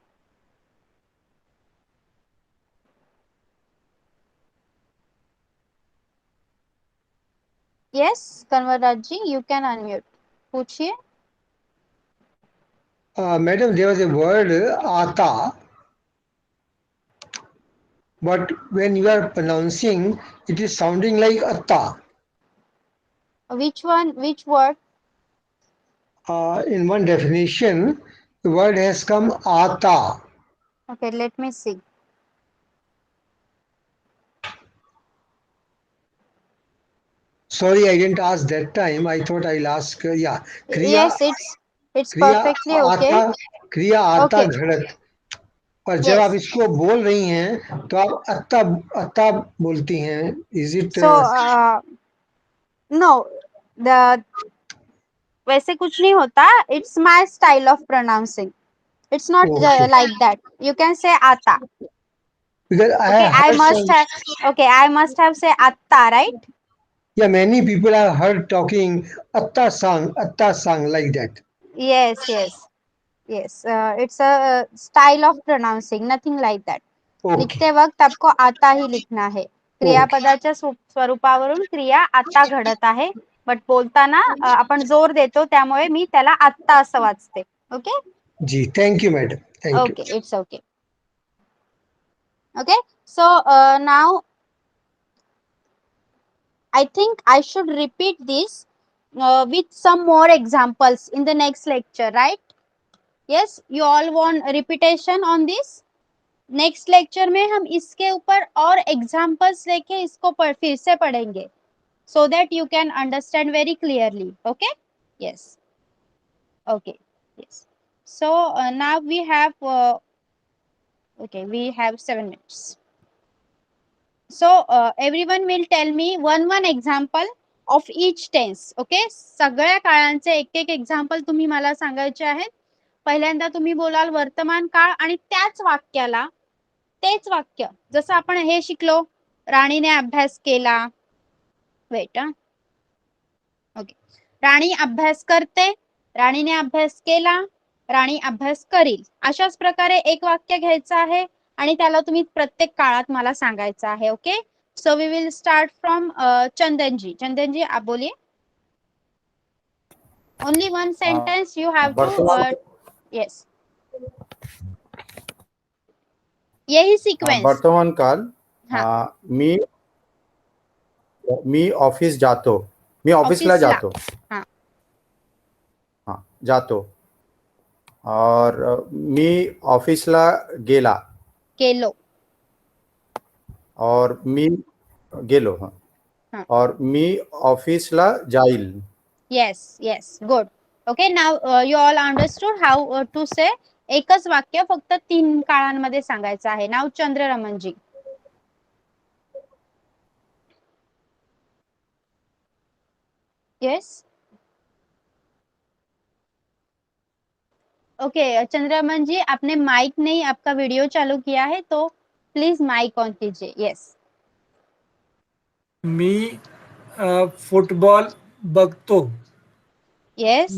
Yes, Kanwarraj ji you can unmute. पूछिए. Madam, there was a word आता, but when you are pronouncing, it is sounding like atta. Which one? Which word? In one definition, the word has come आता. Okay, let me see. Sorry, I didn't ask that time. I thought I'll ask. Yeah, क्रिया. Yes, it's क्रिया perfectly okay. आता, क्रिया आता Okay. घड़त. पर जब Yes. आप इसको बोल रही हैं तो आप अत्ता अत्ता बोलती हैं. Is it? So no, the वैसे कुछ नहीं होता. It's my style of pronouncing. It's not Okay. like that. You can say आता. Because I Okay, have heard I must have say atta, right? yeah, many people have heard talking atta sang like that. Yes, yes, yes. It's a style of pronouncing, nothing like that. Okay. लिखते वक्त आपको आता ही लिखना है. क्रियापदाच्या स्वरूपावरून क्रिया आता घडत आहे, बट बोलताना आपण जोर देतो, त्यामुळे मी त्याला आत्ता असं वाचते. ओके जी, thank you madam, thank you. Okay, it's okay. Okay, so now I think I should repeat this with some more examples in the next lecture, right? Yes, you all want repetition on this. Next lecture में हम इसके ऊपर और examples लेके इसको फिर से पढ़ेंगे, so that you can understand very clearly. Okay? Yes. Okay. Yes. So now we have okay, we have 7 minutes. So everyone will tell me one example of each tense. Okay? सगळ्या काळांचे एक example तुम्ही मला सांगायचे आहेत. पहिल्यांदा तुम्ही बोलाल वर्तमान काळ आणि त्याच वाक्याला तेच वाक्य, जसं आपण हे शिकलो, राणीने अभ्यास केला. Weight, okay. राणी अभ्यास करते, राणीने अभ्यास केला, राणी अभ्यास करील. अशाच प्रकारे एक वाक्य घ्यायचं आहे आणि त्याला तुम्ही प्रत्येक काळात मला सांगायचं आहे. Okay, so we will start from Chandan ji. Chandan ji आप बोलिए. Only one sentence you have to. Yes, यही सीक्वेंस. वर्तमान काल. मी ऑफिस जातो. मी ऑफिसला जातो. हां, जातो. और मी ऑफिसला गेला. गेलो. और मी गेलो. हां. और मी ऑफिसला जाईल. Yes, yes, good. Okay, now you all understood how to say. एकच वाक्य फक्त 3 काळांमध्ये सांगायचं आहे. नाव चंद्ररमणजी. Yes. ओके, चंद्रमन जी आपने माइक नहीं, आपका वीडियो चालू किया है, तो प्लीज माइक ऑन कीजिए. यस. मी फुटबॉल बघतो. येस.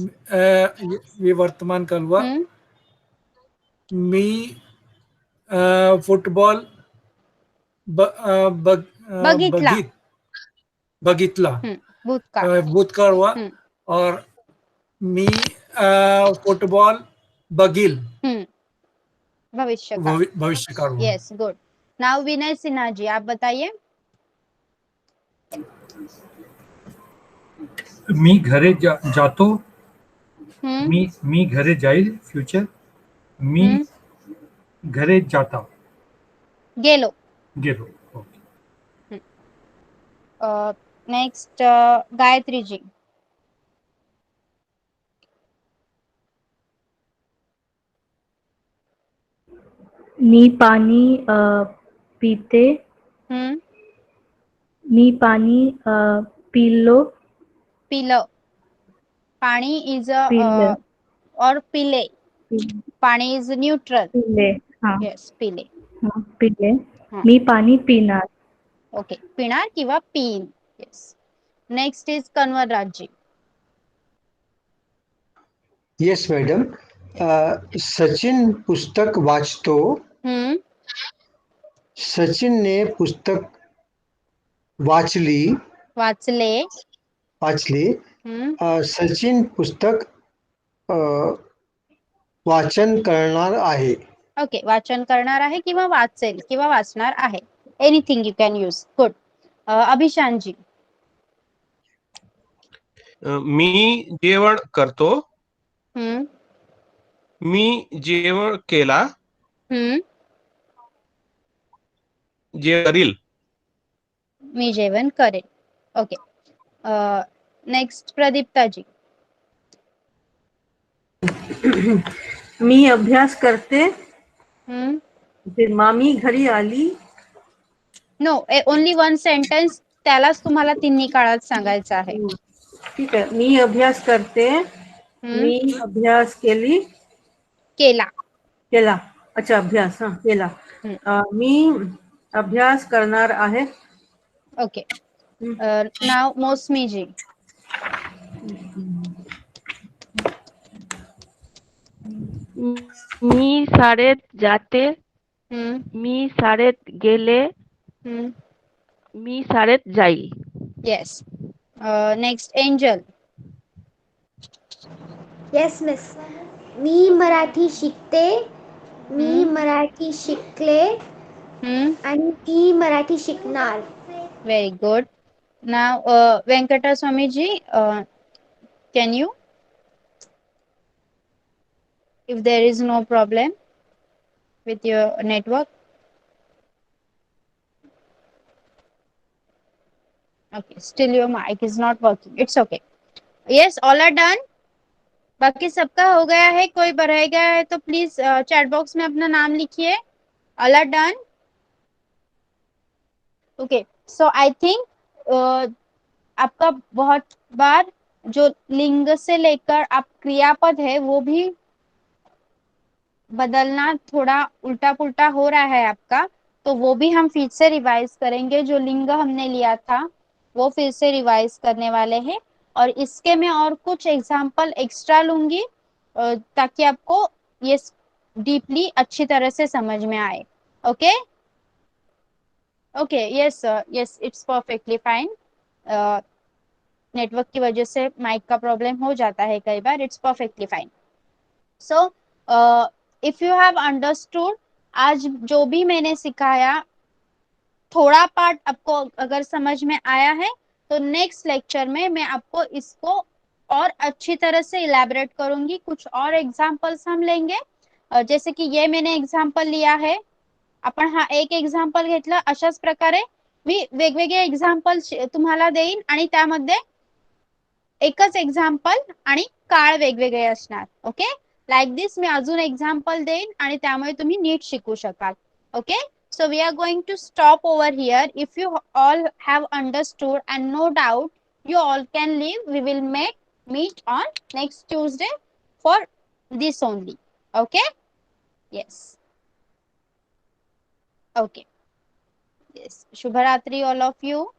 ये वर्तमान काल हुआ. मी फुटबॉल बघितला. बघितला. भूतकाळ. भूतकाळ हुआ. और मी फुटबॉल बघील. भविष्यकाळ. भविष्यकाळ हुआ. Yes, good. Now Vinay Sinha ji, आप बताइए. मी घरे जातो. मी घरे जाईल फ्यूचर. मी घरे जाता. गेलो. ओके. नेक्स्ट गायत्री जी. मी पानी पीते. मी पानी पीलो. पानी इज पीले. और पीले. पानी इज न्यूट्रल. पीले. हाँ. यस, पीले. हाँ, पीले. मी पानी पीणार. ओके, पिणार किंवा पीन. Yes. Next is Kanwar Raj ji. Yes madam. Sachin पुस्तक वाचतो. सचिनने पुस्तक वाचले. सचिन पुस्तक वाचन करणार आहे. ओके, वाचन करणार आहे किंवा वाचेल किंवा वाचणार आहे. Anything you can use. Good. Abhishan ji. मी जेवण करतो. मी जेवण केला. करील. मी जेवण करेल. ओके. नेक्स्ट प्रदीप्ता जी. मी अभ्यास करते. फिर मामी घरी आली. No, only one sentence. त्यालाच तुम्हाला तिन्ही काळात सांगायचं आहे. ठीक आहे. मी अभ्यास करते. मी अभ्यास केला. अच्छा, अभ्यास. हाँ, केला. मी अभ्यास करणार आहे. ओके. नाउ मौसमी जी. मी शाळेत जाते. मी शाळेत गेले. मी शाळेत जाईल. Yes. Next Angel. Yes miss. मी मराठी शिकते. मी मराठी शिकले. आणि मी मराठी शिकणार. Very good. Now Venkata Swami ji, can you, if there is no problem with your network. Okay, still your mic is not working. It's okay. Yes, all are done. बाकी सबका हो गया है. कोई रह गया है तो प्लीज चैट बॉक्स में अपना नाम लिखिए. All are done. Okay, so I think आपका बहुत बार जो लिंग से लेकर आप क्रियापद है वो भी बदलना थोड़ा उल्टा पुल्टा हो रहा है आपका, तो वो भी हम फिर से रिवाइज करेंगे. जो लिंग हमने लिया था वो फिर से रिवाइज करने वाले हैं. और इसके मैं और कुछ एग्जाम्पल एक्स्ट्रा लूंगी ताकि आपको ये डीपली अच्छी तरह से समझ में आए. Okay okay. Yes yes, it's perfectly fine. Network की वजह से माइक का प्रॉब्लम हो जाता है कई बार. It's perfectly fine. So if you have understood, आज जो भी मैंने सिखाया थोड़ा पार्ट आपको अगर समझ में आया है तो नेक्स्ट लेक्चर में मैं आपको इसको और अच्छी तरह से इलैबोरेट करूंगी. कुछ और एग्जांपल्स हम लेंगे. जैसे की ये मैंने एग्जांपल लिया है. आपण हा एक एग्जांपल घेतला. अशाच प्रकारे मी वेगवेगळे एग्जांपल तुम्हाला देईन आणि त्यामध्ये एकच एग्जांपल आणि काळ वेगवेगळे असणार. ओके, लाइक दिस मी अजून एग्जांपल देईन आणि त्यामुळे तुम्ही नीट शिकू शकाल. Okay, so we are going to stop over here. If you all have understood and no doubt, you all can leave. We will meet on next Tuesday for this only. Okay, yes, okay, yes. Shubharatri all of you.